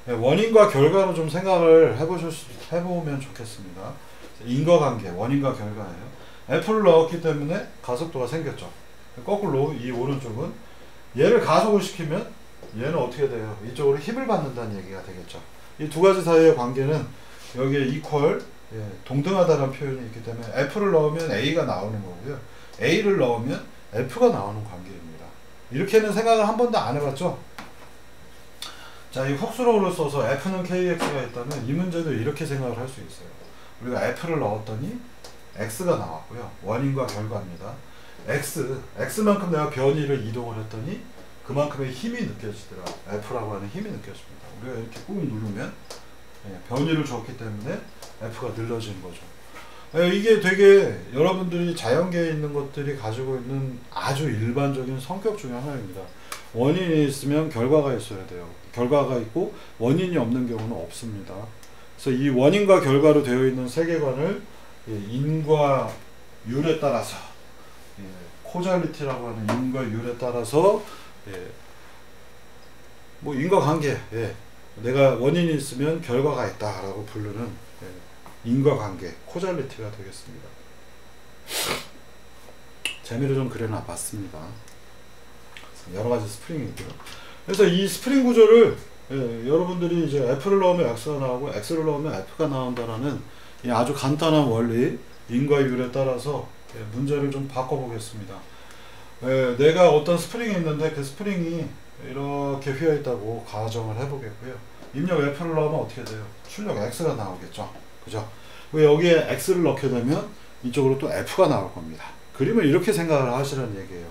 원인과 결과로 좀 생각을 해보면 좋겠습니다. 인과관계, 원인과 결과예요. F를 넣었기 때문에 가속도가 생겼죠. 거꾸로 이 오른쪽은 얘를 가속을 시키면 얘는 어떻게 돼요? 이쪽으로 힘을 받는다는 얘기가 되겠죠. 이 두 가지 사이의 관계는 여기에 이퀄, 동등하다는 표현이 있기 때문에 F를 넣으면 A가 나오는 거고요. A를 넣으면 F가 나오는 관계입니다. 이렇게는 생각을 한 번도 안 해봤죠? 자, 이 훅스로우를 써서 F는 KX가 있다면 이 문제도 이렇게 생각을 할 수 있어요. 우리가 F를 넣었더니 X가 나왔고요. 원인과 결과입니다. X만큼 내가 변이를 이동을 했더니 그만큼의 힘이 느껴지더라. F라고 하는 힘이 느껴집니다. 우리가 이렇게 꾹 누르면 변이를 줬기 때문에 F가 늘어지는 거죠. 이게 되게 여러분들이 자연계에 있는 것들이 가지고 있는 아주 일반적인 성격 중에 하나입니다. 원인이 있으면 결과가 있어야 돼요. 결과가 있고 원인이 없는 경우는 없습니다. 그래서 이 원인과 결과로 되어 있는 세계관을 인과 율에 따라서 코잘리티라고 하는 인과 율에 따라서 뭐 인과관계, 내가 원인이 있으면 결과가 있다라고 부르는 인과관계, 코잘리티가 되겠습니다. 재미를 좀 그려놔봤습니다. 여러가지 스프링이 있고요. 그래서 이 스프링 구조를 여러분들이 이제 F를 넣으면 X가 나오고 X를 넣으면 F가 나온다라는 이 아주 간단한 원리, 인과율에 따라서 문제를 좀 바꿔보겠습니다. 내가 어떤 스프링이 있는데 그 스프링이 이렇게 휘어있다고 가정을 해보겠고요. 입력 F를 넣으면 어떻게 돼요? 출력 X가 나오겠죠. 그죠? 여기에 X를 넣게 되면 이쪽으로 또 F가 나올 겁니다. 그림을 이렇게 생각을 하시라는 얘기예요.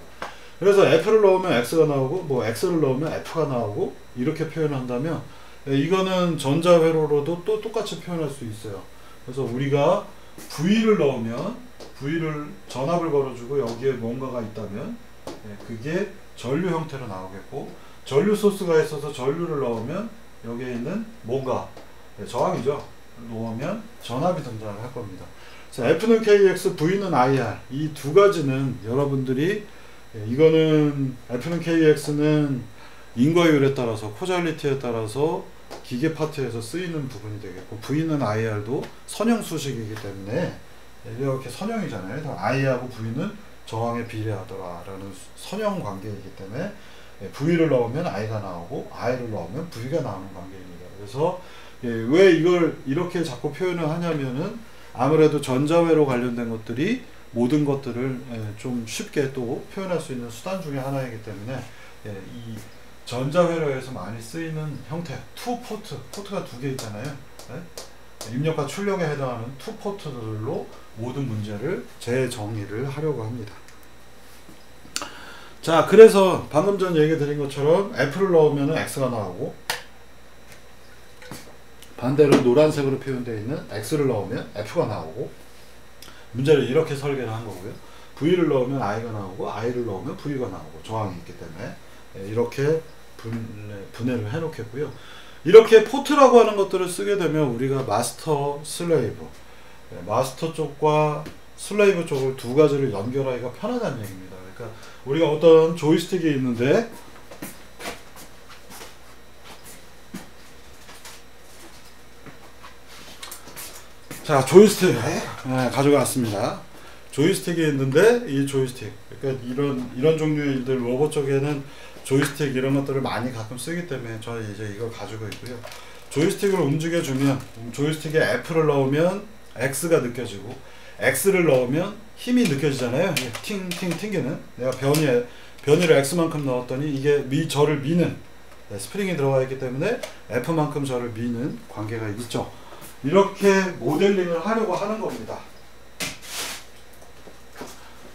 그래서 F를 넣으면 X가 나오고 뭐 X를 넣으면 F가 나오고 이렇게 표현한다면 이거는 전자회로로도 또 똑같이 표현할 수 있어요. 그래서 우리가 V를 넣으면 V를 전압을 걸어주고 여기에 뭔가가 있다면 그게 전류 형태로 나오겠고 전류 소스가 있어서 전류를 넣으면 여기에 있는 뭔가 저항이죠. 넣으면 전압이 등장을 할 겁니다. 그래서 F는 KX, V는 IR 이 두 가지는 여러분들이 이거는 F는 KX는 인과율에 따라서 코잘리티에 따라서 기계 파트에서 쓰이는 부분이 되겠고 V는 IR도 선형 수식이기 때문에 이렇게 선형이잖아요. I하고 V는 저항에 비례하더라라는 선형 관계이기 때문에 V를 넣으면 I가 나오고 I를 넣으면 V가 나오는 관계입니다. 그래서 왜 이걸 이렇게 자꾸 표현을 하냐면은 아무래도 전자회로 관련된 것들이 모든 것들을 좀 쉽게 또 표현할 수 있는 수단 중에 하나이기 때문에 이 전자회로에서 많이 쓰이는 형태 투포트, 포트가 두 개 있잖아요. 입력과 출력에 해당하는 투포트들로 모든 문제를 재정의를 하려고 합니다. 자, 그래서 방금 전 얘기 드린 것처럼 F를 넣으면 X가 나오고, 반대로 노란색으로 표현되어 있는 X를 넣으면 F가 나오고, 문제를 이렇게 설계를 한 거고요. V를 넣으면 I가 나오고, I를 넣으면 V가 나오고, 저항이 있기 때문에 이렇게 분해를 해 놓겠고요. 이렇게 포트라고 하는 것들을 쓰게 되면 우리가 마스터, 슬레이브, 마스터 쪽과 슬레이브 쪽을 두 가지를 연결하기가 편하다는 얘기입니다. 그러니까 우리가 어떤 조이스틱이 있는데, 자, 조이스틱 가져왔습니다. 조이스틱이 있는데, 이 조이스틱, 그러니까 이런 종류의 일들, 로봇 쪽에는 조이스틱 이런 것들을 많이 가끔 쓰기 때문에 저희 이제 이걸 가지고 있고요. 조이스틱을 움직여주면, 조이스틱에 F를 넣으면 X가 느껴지고, X를 넣으면 힘이 느껴지잖아요. 팅팅 튕기는. 내가 변이를 X만큼 넣었더니 이게 저를 미는 스프링이 들어가 있기 때문에 F만큼 저를 미는 관계가 있죠. 이렇게 모델링을 하려고 하는 겁니다.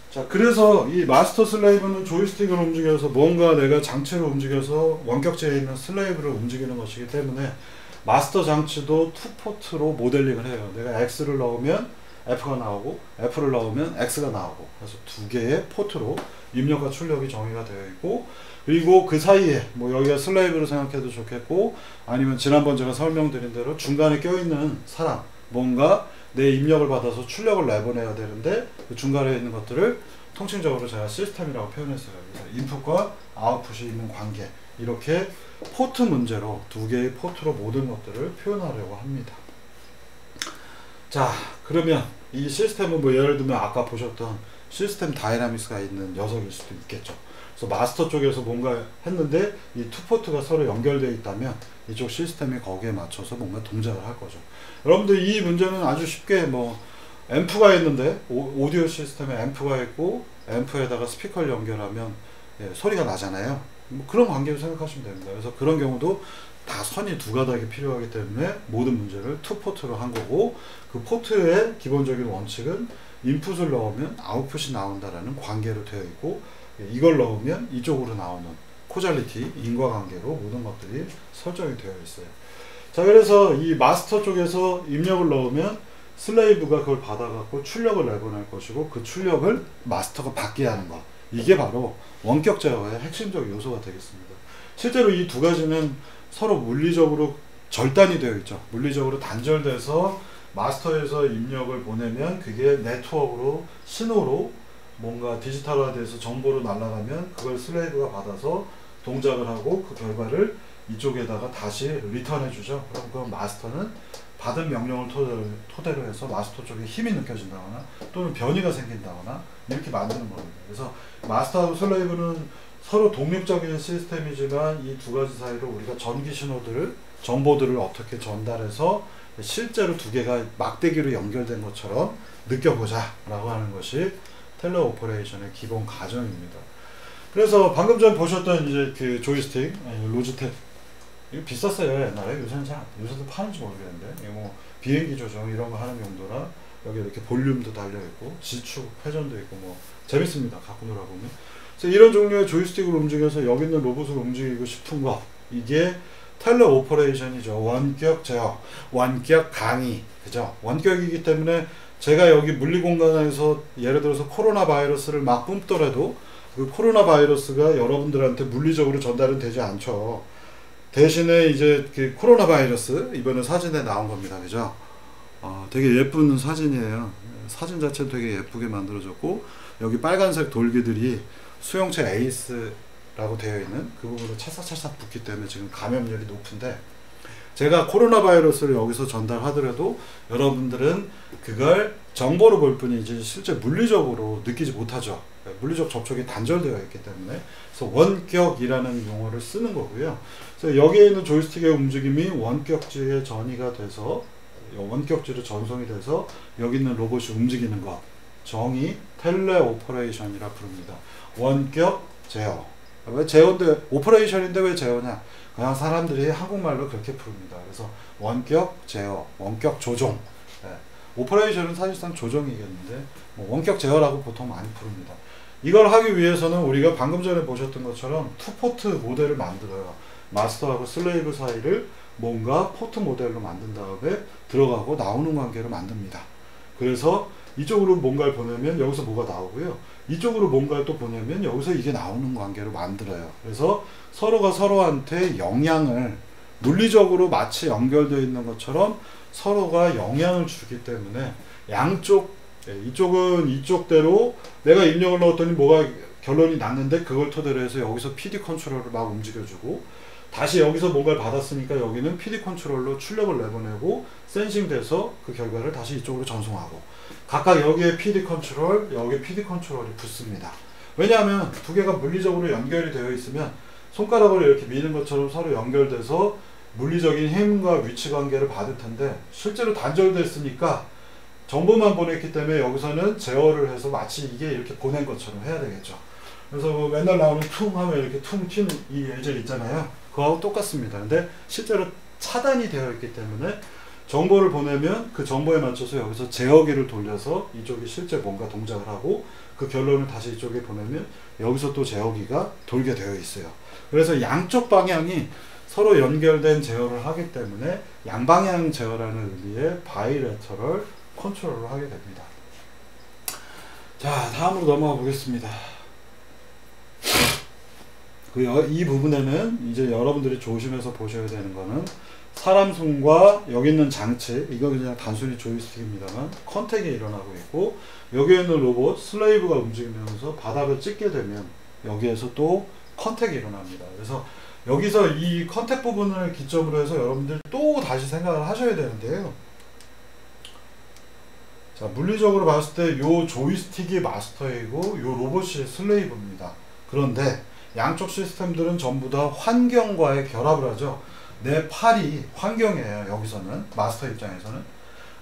자, 그래서 이 마스터 슬레이브는 조이스틱을 움직여서 뭔가 내가 장치를 움직여서 원격지에 있는 슬레이브를 움직이는 것이기 때문에 마스터 장치도 투포트로 모델링을 해요. 내가 X를 넣으면 F가 나오고, F를 넣으면 X가 나오고, 그래서 두 개의 포트로 입력과 출력이 정의가 되어 있고, 그리고 그 사이에 뭐 여기가 슬레이브로 생각해도 좋겠고, 아니면 지난번 제가 설명드린 대로 중간에 껴있는 사람, 뭔가 내 입력을 받아서 출력을 내보내야 되는데 그 중간에 있는 것들을 통칭적으로 제가 시스템이라고 표현했어요. 그래서 인풋과 아웃풋이 있는 관계, 이렇게 포트 문제로 두 개의 포트로 모든 것들을 표현하려고 합니다. 자, 그러면 이 시스템은 뭐 예를 들면 아까 보셨던 시스템 다이나믹스가 있는 녀석일 수도 있겠죠. 그래서 마스터 쪽에서 뭔가 했는데 이 투포트가 서로 연결되어 있다면 이쪽 시스템이 거기에 맞춰서 뭔가 동작을 할 거죠. 여러분들 이 문제는 아주 쉽게 뭐 앰프가 있는데 오디오 시스템에 앰프가 있고 앰프에다가 스피커를 연결하면 소리가 나잖아요. 뭐 그런 관계로 생각하시면 됩니다. 그래서 그런 경우도 다 선이 두 가닥이 필요하기 때문에 모든 문제를 투포트로 한 거고, 그 포트의 기본적인 원칙은 인풋을 넣으면 아웃풋이 나온다라는 관계로 되어 있고, 이걸 넣으면 이쪽으로 나오는 코잘리티, 인과관계로 모든 것들이 설정이 되어 있어요. 자, 그래서 이 마스터 쪽에서 입력을 넣으면 슬레이브가 그걸 받아갖고 출력을 내보낼 것이고, 그 출력을 마스터가 받게 하는 것, 이게 바로 원격 제어의 핵심적 요소가 되겠습니다. 실제로 이 두 가지는 서로 물리적으로 절단이 되어 있죠. 물리적으로 단절돼서 마스터에서 입력을 보내면 그게 네트워크로, 신호로 뭔가 디지털화돼서 정보로 날아가면 그걸 슬레이브가 받아서 동작을 하고 그 결과를 이쪽에다가 다시 리턴해 주죠. 그럼 그 마스터는 받은 명령을 토대로 해서 마스터 쪽에 힘이 느껴진다거나 또는 변이가 생긴다거나 이렇게 만드는 겁니다. 그래서 마스터하고 슬레이브는 서로 독립적인 시스템이지만 이 두 가지 사이로 우리가 전기 신호들을, 정보들을 어떻게 전달해서 실제로 두 개가 막대기로 연결된 것처럼 느껴보자 라고 하는 것이 텔레 오퍼레이션의 기본 가정입니다. 그래서 방금 전 보셨던 이제 그 조이스틱, 로지텍, 이거 비쌌어요 옛날에. 요새도 파는지 모르겠는데, 이거 뭐 비행기 조정 이런 거 하는 용도라 여기 이렇게 볼륨도 달려 있고 지축 회전도 있고 뭐 재밌습니다. 갖고 놀아보면. 그래서 이런 종류의 조이스틱을 움직여서 여기 있는 로봇을 움직이고 싶은 거, 이게 텔레 오퍼레이션이죠. 원격 제어, 원격 강의, 그죠? 원격이기 때문에 제가 여기 물리 공간에서 예를 들어서 코로나 바이러스를 막 뿜더라도 그 코로나 바이러스가 여러분들한테 물리적으로 전달은 되지 않죠. 대신에 이제 그 코로나 바이러스, 이번에 사진에 나온 겁니다. 그죠? 되게 예쁜 사진이에요. 사진 자체는 되게 예쁘게 만들어졌고, 여기 빨간색 돌기들이 수용체 에이스라고 되어 있는 그 부분으로 찰싹찰싹 붙기 때문에 지금 감염률이 높은데, 제가 코로나 바이러스를 여기서 전달하더라도 여러분들은 그걸 정보로 볼 뿐이지 실제 물리적으로 느끼지 못하죠. 물리적 접촉이 단절되어 있기 때문에. 그래서 원격이라는 용어를 쓰는 거고요. 그래서 여기에 있는 조이스틱의 움직임이 원격지에 전이가 돼서 원격지로 전송이 돼서 여기 있는 로봇이 움직이는 것, 정의 텔레오퍼레이션이라 부릅니다. 원격 제어. 왜 제어인데, 오퍼레이션인데 왜 제어냐? 그냥 사람들이 한국말로 그렇게 부릅니다. 그래서 원격 제어, 원격 조종. 네. 오퍼레이션은 사실상 조정이겠는데 뭐 원격 제어라고 보통 많이 부릅니다. 이걸 하기 위해서는 우리가 방금 전에 보셨던 것처럼 투포트 모델을 만들어요. 마스터하고 슬레이브 사이를 뭔가 포트 모델로 만든 다음에 들어가고 나오는 관계를 만듭니다. 그래서 이쪽으로 뭔가를 보내면 여기서 뭐가 나오고요. 이쪽으로 뭔가를 또 보내면 여기서 이게 나오는 관계로 만들어요. 그래서 서로가 서로한테 영향을, 물리적으로 마치 연결되어 있는 것처럼 서로가 영향을 주기 때문에 양쪽, 이쪽은 이쪽대로 내가 입력을 넣었더니 뭐가 결론이 났는데 그걸 토대로 해서 여기서 PD 컨트롤을 막 움직여주고, 다시 여기서 뭔가를 받았으니까 여기는 PD 컨트롤로 출력을 내보내고 센싱 돼서 그 결과를 다시 이쪽으로 전송하고, 각각 여기에 PD 컨트롤, 여기에 PD 컨트롤이 붙습니다. 왜냐하면 두 개가 물리적으로 연결이 되어 있으면 손가락으로 이렇게 미는 것처럼 서로 연결돼서 물리적인 힘과 위치 관계를 받을 텐데, 실제로 단절됐으니까 정보만 보냈기 때문에 여기서는 제어를 해서 마치 이게 이렇게 보낸 것처럼 해야 되겠죠. 그래서 뭐 맨날 나오는 퉁 하면 이렇게 퉁 튀는 이 예절 있잖아요. 그거하고 똑같습니다. 근데 실제로 차단이 되어 있기 때문에 정보를 보내면 그 정보에 맞춰서 여기서 제어기를 돌려서 이쪽이 실제 뭔가 동작을 하고, 그 결론을 다시 이쪽에 보내면 여기서 또 제어기가 돌게 되어 있어요. 그래서 양쪽 방향이 서로 연결된 제어를 하기 때문에 양방향 제어라는 의미의 바이레터럴 컨트롤을 하게 됩니다. 자, 다음으로 넘어가 보겠습니다. 이 부분에는 이제 여러분들이 조심해서 보셔야 되는 거는 사람 손과 여기 있는 장치, 이거 그냥 단순히 조이스틱입니다만 컨택이 일어나고 있고, 여기에 있는 로봇 슬레이브가 움직이면서 바닥을 찍게 되면 여기에서 또 컨택이 일어납니다. 그래서 여기서 이 컨택 부분을 기점으로 해서 여러분들 또 다시 생각을 하셔야 되는데요. 자, 물리적으로 봤을 때 요 조이스틱이 마스터이고 요 로봇이 슬레이브입니다. 그런데 양쪽 시스템들은 전부 다 환경과의 결합을 하죠. 내 팔이 환경이에요. 여기서는 마스터 입장에서는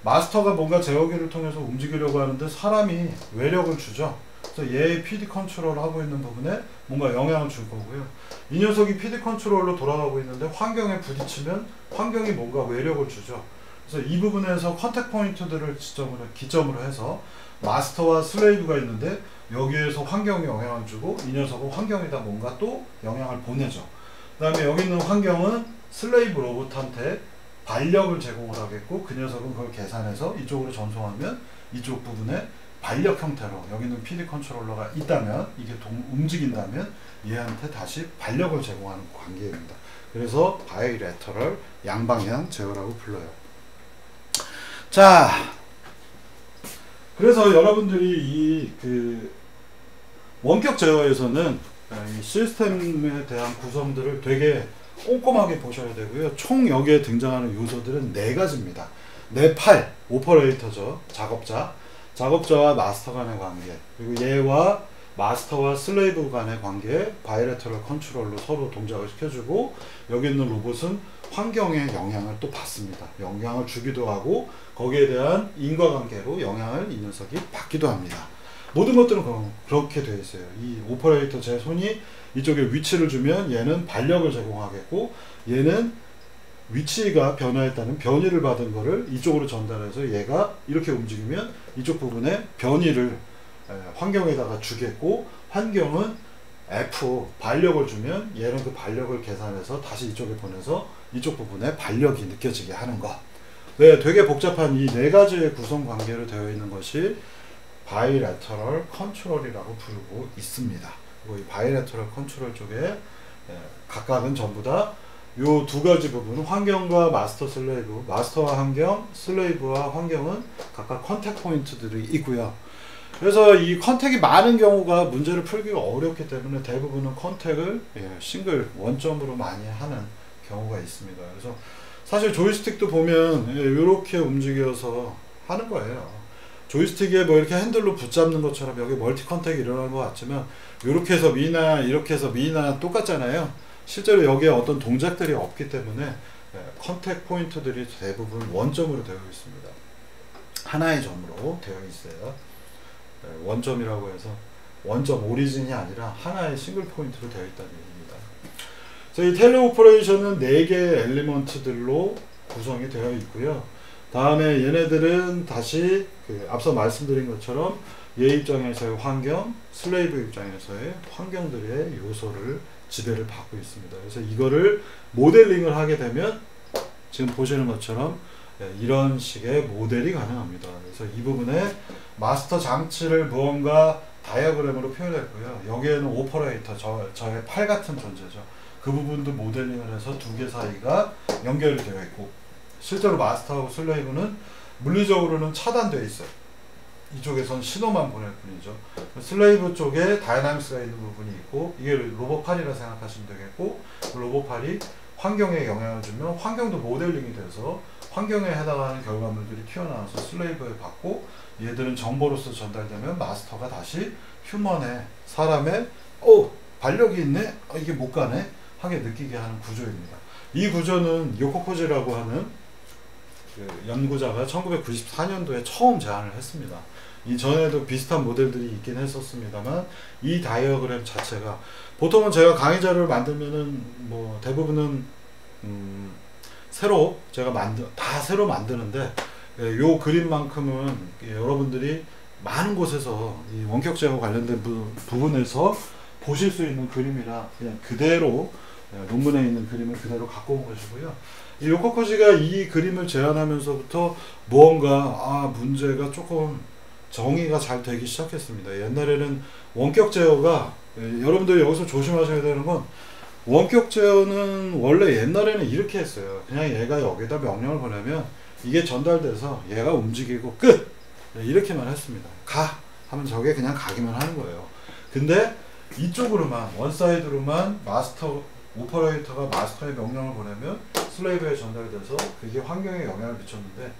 마스터가 뭔가 제어기를 통해서 움직이려고 하는데 사람이 외력을 주죠. 그래서 얘의 PD 컨트롤을 하고 있는 부분에 뭔가 영향을 줄 거고요. 이 녀석이 PD 컨트롤로 돌아가고 있는데 환경에 부딪히면 환경이 뭔가 외력을 주죠. 그래서 이 부분에서 컨택 포인트들을 기점으로 해서 마스터와 슬레이브가 있는데, 여기에서 환경이 영향을 주고 이 녀석은 환경에다 뭔가 또 영향을 보내죠. 그 다음에 여기 있는 환경은 슬레이브 로봇한테 반력을 제공을 하겠고, 그 녀석은 그걸 계산해서 이쪽으로 전송하면 이쪽 부분에 반력 형태로 여기 있는 PD 컨트롤러가 있다면, 이게 움직인다면 얘한테 다시 반력을 제공하는 관계입니다. 그래서 바이레터럴, 양방향 제어라고 불러요. 자, 그래서 여러분들이 원격 제어에서는 이 시스템에 대한 구성들을 되게 꼼꼼하게 보셔야 되고요. 총 여기에 등장하는 요소들은 4가지입니다. 내 팔, 오퍼레이터죠. 작업자와 마스터 간의 관계, 그리고 얘와 마스터와 슬레이브 간의 관계, 바이레터럴 컨트롤로 서로 동작을 시켜주고, 여기 있는 로봇은 환경에 영향을 또 받습니다. 영향을 주기도 하고 거기에 대한 인과관계로 영향을 이 녀석이 받기도 합니다. 모든 것들은 그렇게 되어 있어요. 이 오퍼레이터 제 손이 이쪽에 위치를 주면 얘는 반력을 제공하겠고, 얘는 위치가 변화했다는 변이를 받은 거를 이쪽으로 전달해서 얘가 이렇게 움직이면 이쪽 부분에 변이를 환경에다가 주겠고, 환경은 F 반력을 주면 얘는 그 반력을 계산해서 다시 이쪽에 보내서 이쪽 부분에 반력이 느껴지게 하는 것. 네, 되게 복잡한 이 4가지의 구성 관계로 되어 있는 것이 바이레터럴 컨트롤이라고 부르고 있습니다. 그리고 이 바이레터럴 컨트롤 쪽에 각각은 전부 다 요 2가지 부분, 환경과 마스터 슬레이브, 마스터와 환경, 슬레이브와 환경은 각각 컨택 포인트들이 있고요. 그래서 이 컨택이 많은 경우가 문제를 풀기가 어렵기 때문에 대부분은 컨택을 싱글 원점으로 많이 하는 경우가 있습니다. 그래서 사실 조이스틱도 보면 이렇게 움직여서 하는 거예요. 조이스틱에 뭐 이렇게 핸들로 붙잡는 것처럼 여기 멀티 컨택이 일어나는 것 같지만, 이렇게 해서 미나 이렇게 해서 미나 똑같잖아요. 실제로 여기에 어떤 동작들이 없기 때문에 컨택 포인트들이 대부분 원점으로 되어 있습니다. 하나의 점으로 되어 있어요. 원점이라고 해서 원점 오리진이 아니라 하나의 싱글 포인트로 되어 있다는 얘기입니다. 이 텔레 오퍼레이션은 4개의 엘리먼트들로 구성이 되어 있고요. 다음에 얘네들은 다시 앞서 말씀드린 것처럼 얘 입장에서의 환경, 슬레이브 입장에서의 환경들의 요소를 지배를 받고 있습니다. 그래서 이거를 모델링을 하게 되면 지금 보시는 것처럼 이런 식의 모델이 가능합니다. 그래서 이 부분에 마스터 장치를 무언가 다이어그램으로 표현했고요. 여기에는 오퍼레이터, 저의 팔 같은 존재죠. 그 부분도 모델링을 해서 두 개 사이가 연결이 되어 있고, 실제로 마스터하고 슬레이브는 물리적으로는 차단되어 있어요. 이쪽에선 신호만 보낼 뿐이죠. 슬레이브 쪽에 다이나믹스가 있는 부분이 있고, 이게 로봇팔이라 생각하시면 되겠고, 그 로봇팔이 환경에 영향을 주면 환경도 모델링이 돼서 환경에 해당하는 결과물들이 튀어나와서 슬레이브에 받고, 얘들은 정보로서 전달되면 마스터가 다시 휴먼의, 사람의 반력이 있네? 이게 못 가네? 하게 느끼게 하는 구조입니다. 이 구조는 요코코지라고 하는 그 연구자가 1994년도에 처음 제안을 했습니다. 이전에도 비슷한 모델들이 있긴 했었습니다만, 이 다이어그램 자체가 보통은 제가 강의 자료를 만들면은 뭐 대부분은 새로 제가 다 새로 만드는데, 요 그림만큼은 여러분들이 많은 곳에서 이 원격 제어 관련된 부분에서 보실 수 있는 그림이라 그냥 그대로 논문에 있는 그림을 그대로 갖고 온 것이고요. 이 요코코지가 이 그림을 제안하면서부터 무언가 문제가 조금 정의가 잘 되기 시작했습니다. 옛날에는 원격 제어가, 여러분들이 여기서 조심하셔야 되는 건, 원격 제어는 원래 옛날에는 이렇게 했어요. 그냥 얘가 여기다 명령을 보내면 이게 전달돼서 얘가 움직이고 끝! 이렇게만 했습니다. 가! 하면 저게 그냥 가기만 하는 거예요. 근데 이쪽으로만, 원사이드로만 마스터, 오퍼레이터가 마스터의 명령을 보내면 슬레이브에 전달돼서 그게 환경에 영향을 미쳤는데,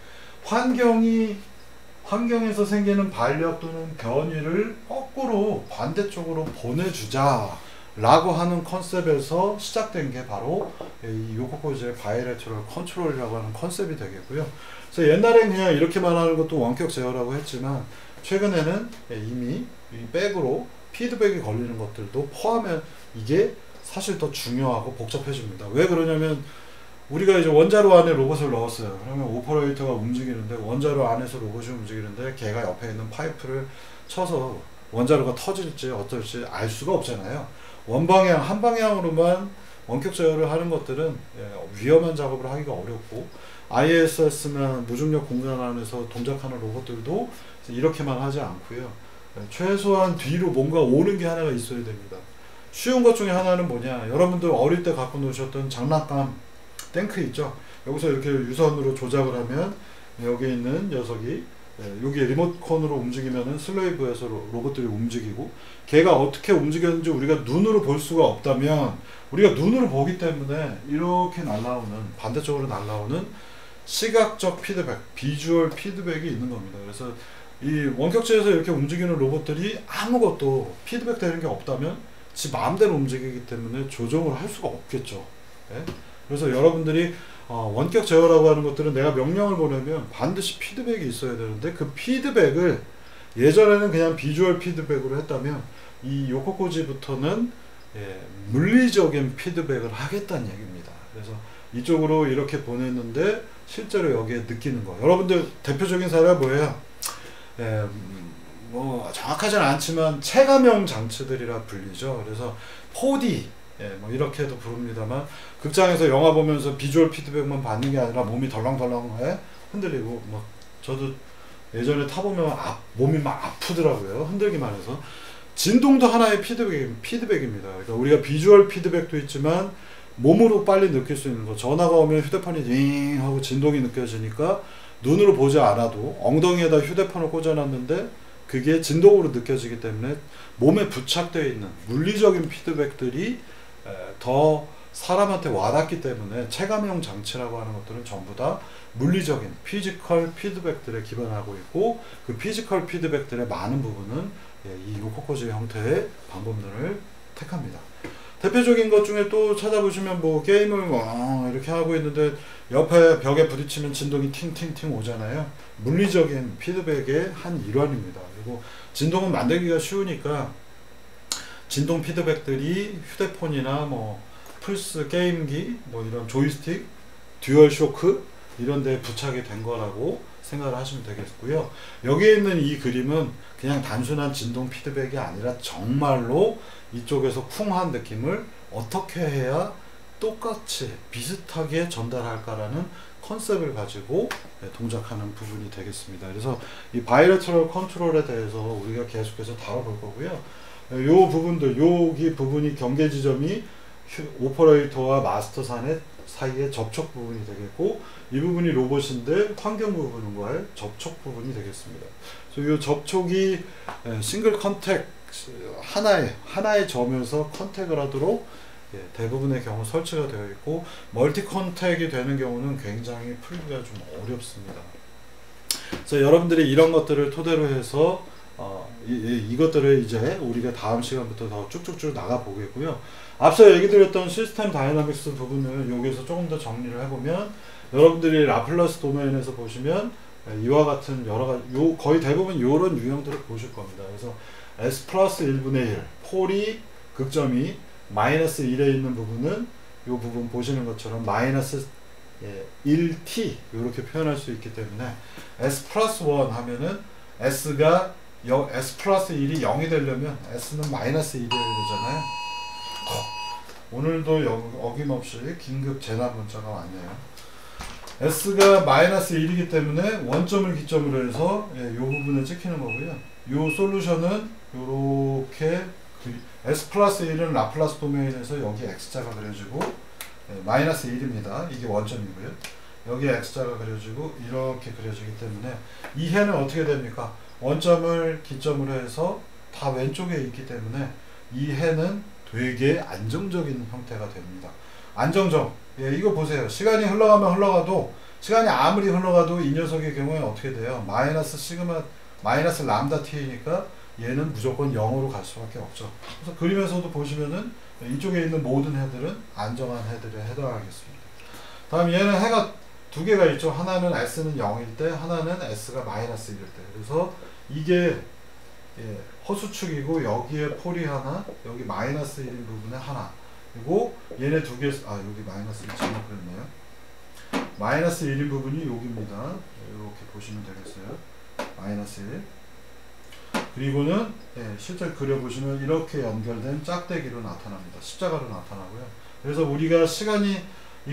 환경에서 생기는 반력 또는 변이를 거꾸로 반대쪽으로 보내주자 라고 하는 컨셉에서 시작된 게 바로 이 요코코지의 바이레터럴 컨트롤이라고 하는 컨셉이 되겠고요. 그래서 옛날엔 그냥 이렇게만 하는 것도 원격 제어라고 했지만, 최근에는 이미 이 백으로 피드백이 걸리는 것들도 포함해, 이게 사실 더 중요하고 복잡해집니다. 왜 그러냐면, 우리가 이제 원자로 안에 로봇을 넣었어요. 그러면 오퍼레이터가 움직이는데, 원자로 안에서 로봇이 움직이는데 걔가 옆에 있는 파이프를 쳐서 원자로가 터질지 어떨지 알 수가 없잖아요. 원방향, 한 방향으로만 원격 제어를 하는 것들은 위험한 작업을 하기가 어렵고, ISS나 무중력 공간 안에서 동작하는 로봇들도 이렇게만 하지 않고요. 최소한 뒤로 뭔가 오는 게 하나가 있어야 됩니다. 쉬운 것 중에 하나는 뭐냐, 여러분들 어릴 때 갖고 노셨던 장난감 탱크 있죠. 여기서 이렇게 유선으로 조작을 하면 여기 있는 녀석이 여기 리모컨으로 움직이면은 슬레이브에서 로봇들이 움직이고, 걔가 어떻게 움직였는지 우리가 눈으로 볼 수가 없다면, 우리가 눈으로 보기 때문에 이렇게 날아오는, 반대쪽으로 날아오는 시각적 피드백, 비주얼 피드백이 있는 겁니다. 그래서 이 원격제에서 이렇게 움직이는 로봇들이 아무것도 피드백 되는 게 없다면 지 마음대로 움직이기 때문에 조정을 할 수가 없겠죠. 네? 그래서 여러분들이 원격 제어라고 하는 것들은 내가 명령을 보내면 반드시 피드백이 있어야 되는데, 그 피드백을 예전에는 그냥 비주얼 피드백으로 했다면, 이 요코코지부터는 물리적인 피드백을 하겠다는 얘기입니다. 그래서 이쪽으로 이렇게 보냈는데 실제로 여기에 느끼는 거. 여러분들 대표적인 사례가 뭐예요? 뭐 정확하진 않지만 체감형 장치들이라 불리죠. 그래서 4D 뭐 이렇게도 부릅니다만, 극장에서 영화 보면서 비주얼 피드백만 받는 게 아니라 몸이 덜렁덜렁 흔들리고, 막 저도 예전에 타보면 몸이 막 아프더라고요. 흔들기만 해서. 진동도 하나의 피드백입니다. 그러니까 우리가 비주얼 피드백도 있지만 몸으로 빨리 느낄 수 있는 거. 전화가 오면 휴대폰이 띵 하고 진동이 느껴지니까 눈으로 보지 않아도 엉덩이에다 휴대폰을 꽂아놨는데 그게 진동으로 느껴지기 때문에 몸에 부착되어 있는 물리적인 피드백들이 더 사람한테 와닿기 때문에 체감형 장치라고 하는 것들은 전부 다 물리적인 피지컬 피드백들에 기반하고 있고, 그 피지컬 피드백들의 많은 부분은 이 요코코지 형태의 방법론을 택합니다. 대표적인 것 중에 또 찾아보시면 뭐 게임을 뭐 이렇게 하고 있는데 옆에 벽에 부딪히면 진동이 팅팅팅 오잖아요. 물리적인 피드백의 한 일환입니다. 그리고 진동은 만들기가 쉬우니까 진동 피드백들이 휴대폰이나 뭐 플스 게임기 뭐 이런 조이스틱, 듀얼 쇼크 이런 데 부착이 된 거라고 생각을 하시면 되겠고요. 여기에 있는 이 그림은 그냥 단순한 진동 피드백이 아니라 정말로 이쪽에서 쿵한 느낌을 어떻게 해야 똑같이 비슷하게 전달할까라는 컨셉을 가지고 동작하는 부분이 되겠습니다. 그래서 이 바이래터럴 컨트롤에 대해서 우리가 계속해서 다뤄볼 거고요. 요 부분들, 여기 부분이 경계 지점이 오퍼레이터와 마스터 사이의 접촉 부분이 되겠고, 이 부분이 로봇인데 환경 부분과의 접촉 부분이 되겠습니다. 그래서 이 접촉이 싱글 컨택 하나의 점에서 컨택을 하도록 대부분의 경우 설치가 되어 있고, 멀티 컨택이 되는 경우는 굉장히 풀기가 좀 어렵습니다. 그래서 여러분들이 이런 것들을 토대로 해서 이것들을 이제 우리가 다음 시간부터 더 쭉쭉쭉 나가 보겠고요. 앞서 얘기 드렸던 시스템 다이나믹스 부분을 여기서 조금 더 정리를 해보면, 여러분들이 라플라스 도메인에서 보시면 이와 같은 여러 가지 거의 대부분 이런 유형들을 보실 겁니다. 그래서 S 플러스 1분의 1 폴이 극점이 마이너스 1에 있는 부분은 이 부분 보시는 것처럼 마이너스 1t 이렇게 표현할 수 있기 때문에 S 플러스 1 하면은 S가 S 플러스 1이 0이 되려면 S는 마이너스 1이 되잖아요. 오늘도 어김없이 긴급 재난 문자가 왔네요. S가 마이너스 1이기 때문에 원점을 기점으로 해서 이 부분을 찍히는 거고요. 이 솔루션은 이렇게 S 플러스 1은 라플라스 도메인에서 여기 X자가 그려지고 마이너스 1입니다. 이게 원점이고요. 여기 X자가 그려지고 이렇게 그려지기 때문에 이 해는 어떻게 됩니까? 원점을 기점으로 해서 다 왼쪽에 있기 때문에 이 해는 되게 안정적인 형태가 됩니다. 안정적. 이거 보세요. 시간이 흘러가면 흘러가도, 시간이 아무리 흘러가도 이 녀석의 경우에 어떻게 돼요? 마이너스 시그마, 마이너스 람다 t니까 얘는 무조건 0으로 갈 수밖에 없죠. 그래서 그림에서도 보시면은 이쪽에 있는 모든 해들은 안정한 해들에 해당하겠습니다. 다음 얘는 해가 두 개가 있죠. 하나는 S는 0일 때, 하나는 S가 마이너스 1일 때. 그래서 이게 허수축이고, 여기에 폴이 하나, 여기 마이너스 1인 부분에 하나, 그리고 얘네 두 개, 여기 마이너스 1 잘못 그렸네요. 마이너스 1인 부분이 여기입니다. 이렇게 보시면 되겠어요. 마이너스 1. 그리고는 실제 그려보시면 이렇게 연결된 짝대기로 나타납니다. 십자가로 나타나고요. 그래서 우리가 시간이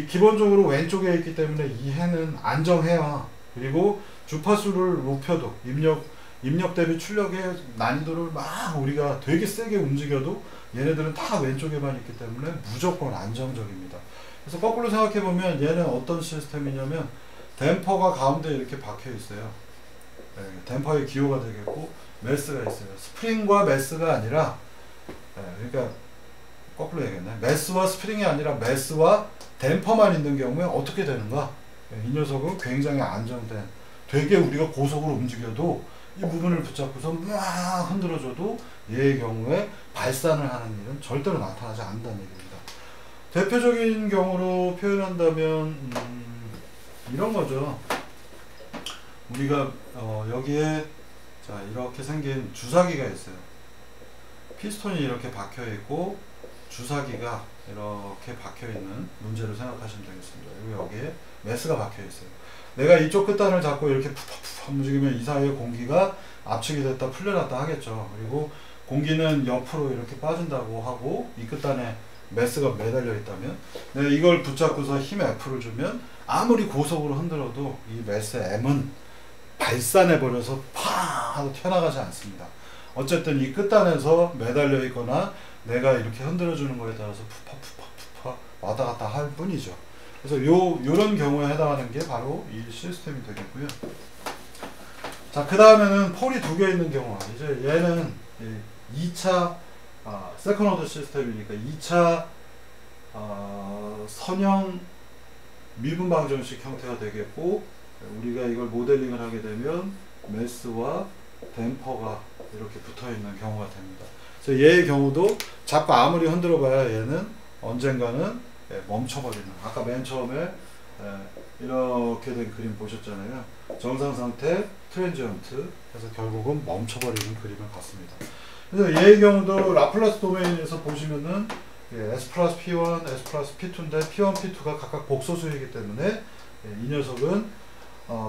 기본적으로 왼쪽에 있기 때문에 이 해는 안정해야, 그리고 주파수를 높여도 입력 대비 출력의 난이도를 막 우리가 되게 세게 움직여도 얘네들은 다 왼쪽에만 있기 때문에 무조건 안정적입니다. 그래서 거꾸로 생각해 보면 얘는 어떤 시스템이냐면 댐퍼가 가운데 이렇게 박혀 있어요. 댐퍼의 기호가 되겠고, 매스가 있어요. 스프링과 매스가 아니라, 그러니까 거꾸로 얘기했네. 매스와 스프링이 아니라 매스와 댐퍼만 있는 경우에 어떻게 되는가? 이 녀석은 굉장히 안정된, 되게 우리가 고속으로 움직여도 이 부분을 붙잡고서 막 흔들어줘도 얘의 경우에 발산을 하는 일은 절대로 나타나지 않는다는 얘기입니다. 대표적인 경우로 표현한다면 이런 거죠. 우리가 여기에 자 이렇게 생긴 주사기가 있어요. 피스톤이 이렇게 박혀 있고 주사기가 이렇게 박혀 있는 문제를 생각하시면 되겠습니다. 그리고 여기에 매스가 박혀 있어요. 내가 이쪽 끝단을 잡고 이렇게 푹푹 움직이면 이 사이에 공기가 압축이 됐다 풀려났다 하겠죠. 그리고 공기는 옆으로 이렇게 빠진다고 하고, 이 끝단에 매스가 매달려 있다면 내가 이걸 붙잡고서 힘 F를 주면 아무리 고속으로 흔들어도 이 매스 M은 발산해 버려서 팡 하고 튀어나가지 않습니다. 어쨌든 이 끝단에서 매달려 있거나 내가 이렇게 흔들어 주는 거에 따라서 푸파 왔다 갔다 할 뿐이죠. 그래서 요런 경우에 해당하는 게 바로 이 시스템이 되겠고요. 자, 그 다음에는 폴이 두 개 있는 경우, 이제 얘는 2차 세컨 오더 시스템이니까 2차 선형 미분 방정식 형태가 되겠고, 우리가 이걸 모델링을 하게 되면 매스와 댐퍼가 이렇게 붙어 있는 경우가 됩니다. 그래서 얘의 경우도 자꾸 아무리 흔들어 봐야 얘는 언젠가는 멈춰버리는. 아까 맨 처음에 이렇게 된 그림 보셨잖아요. 정상 상태, 트랜지언트 해서 결국은 멈춰버리는 그림을 갖습니다. 그래서 얘의 경우도 라플라스 도메인에서 보시면은 S 플러스 P1, S 플러스 P2인데 P1, P2가 각각 복소수이기 때문에 이 녀석은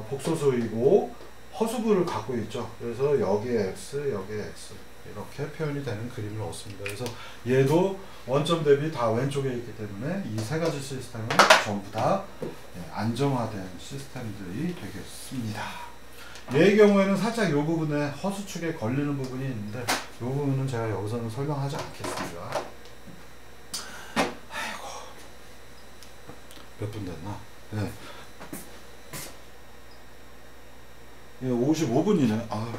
복소수이고 허수부를 갖고 있죠. 그래서 여기에 X, 여기에 X 이렇게 표현이 되는 그림을 얻습니다. 그래서 얘도 원점 대비 다 왼쪽에 있기 때문에 이 세 가지 시스템은 전부 다 안정화된 시스템들이 되겠습니다. 얘의 경우에는 살짝 이 부분에 허수축에 걸리는 부분이 있는데 이 부분은 제가 여기서는 설명하지 않겠습니다. 아이고, 몇 분 됐나? 네. 예, 55분이네. 아,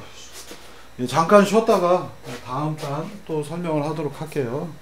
잠깐 쉬었다가 다음 단 또 설명을 하도록 할게요.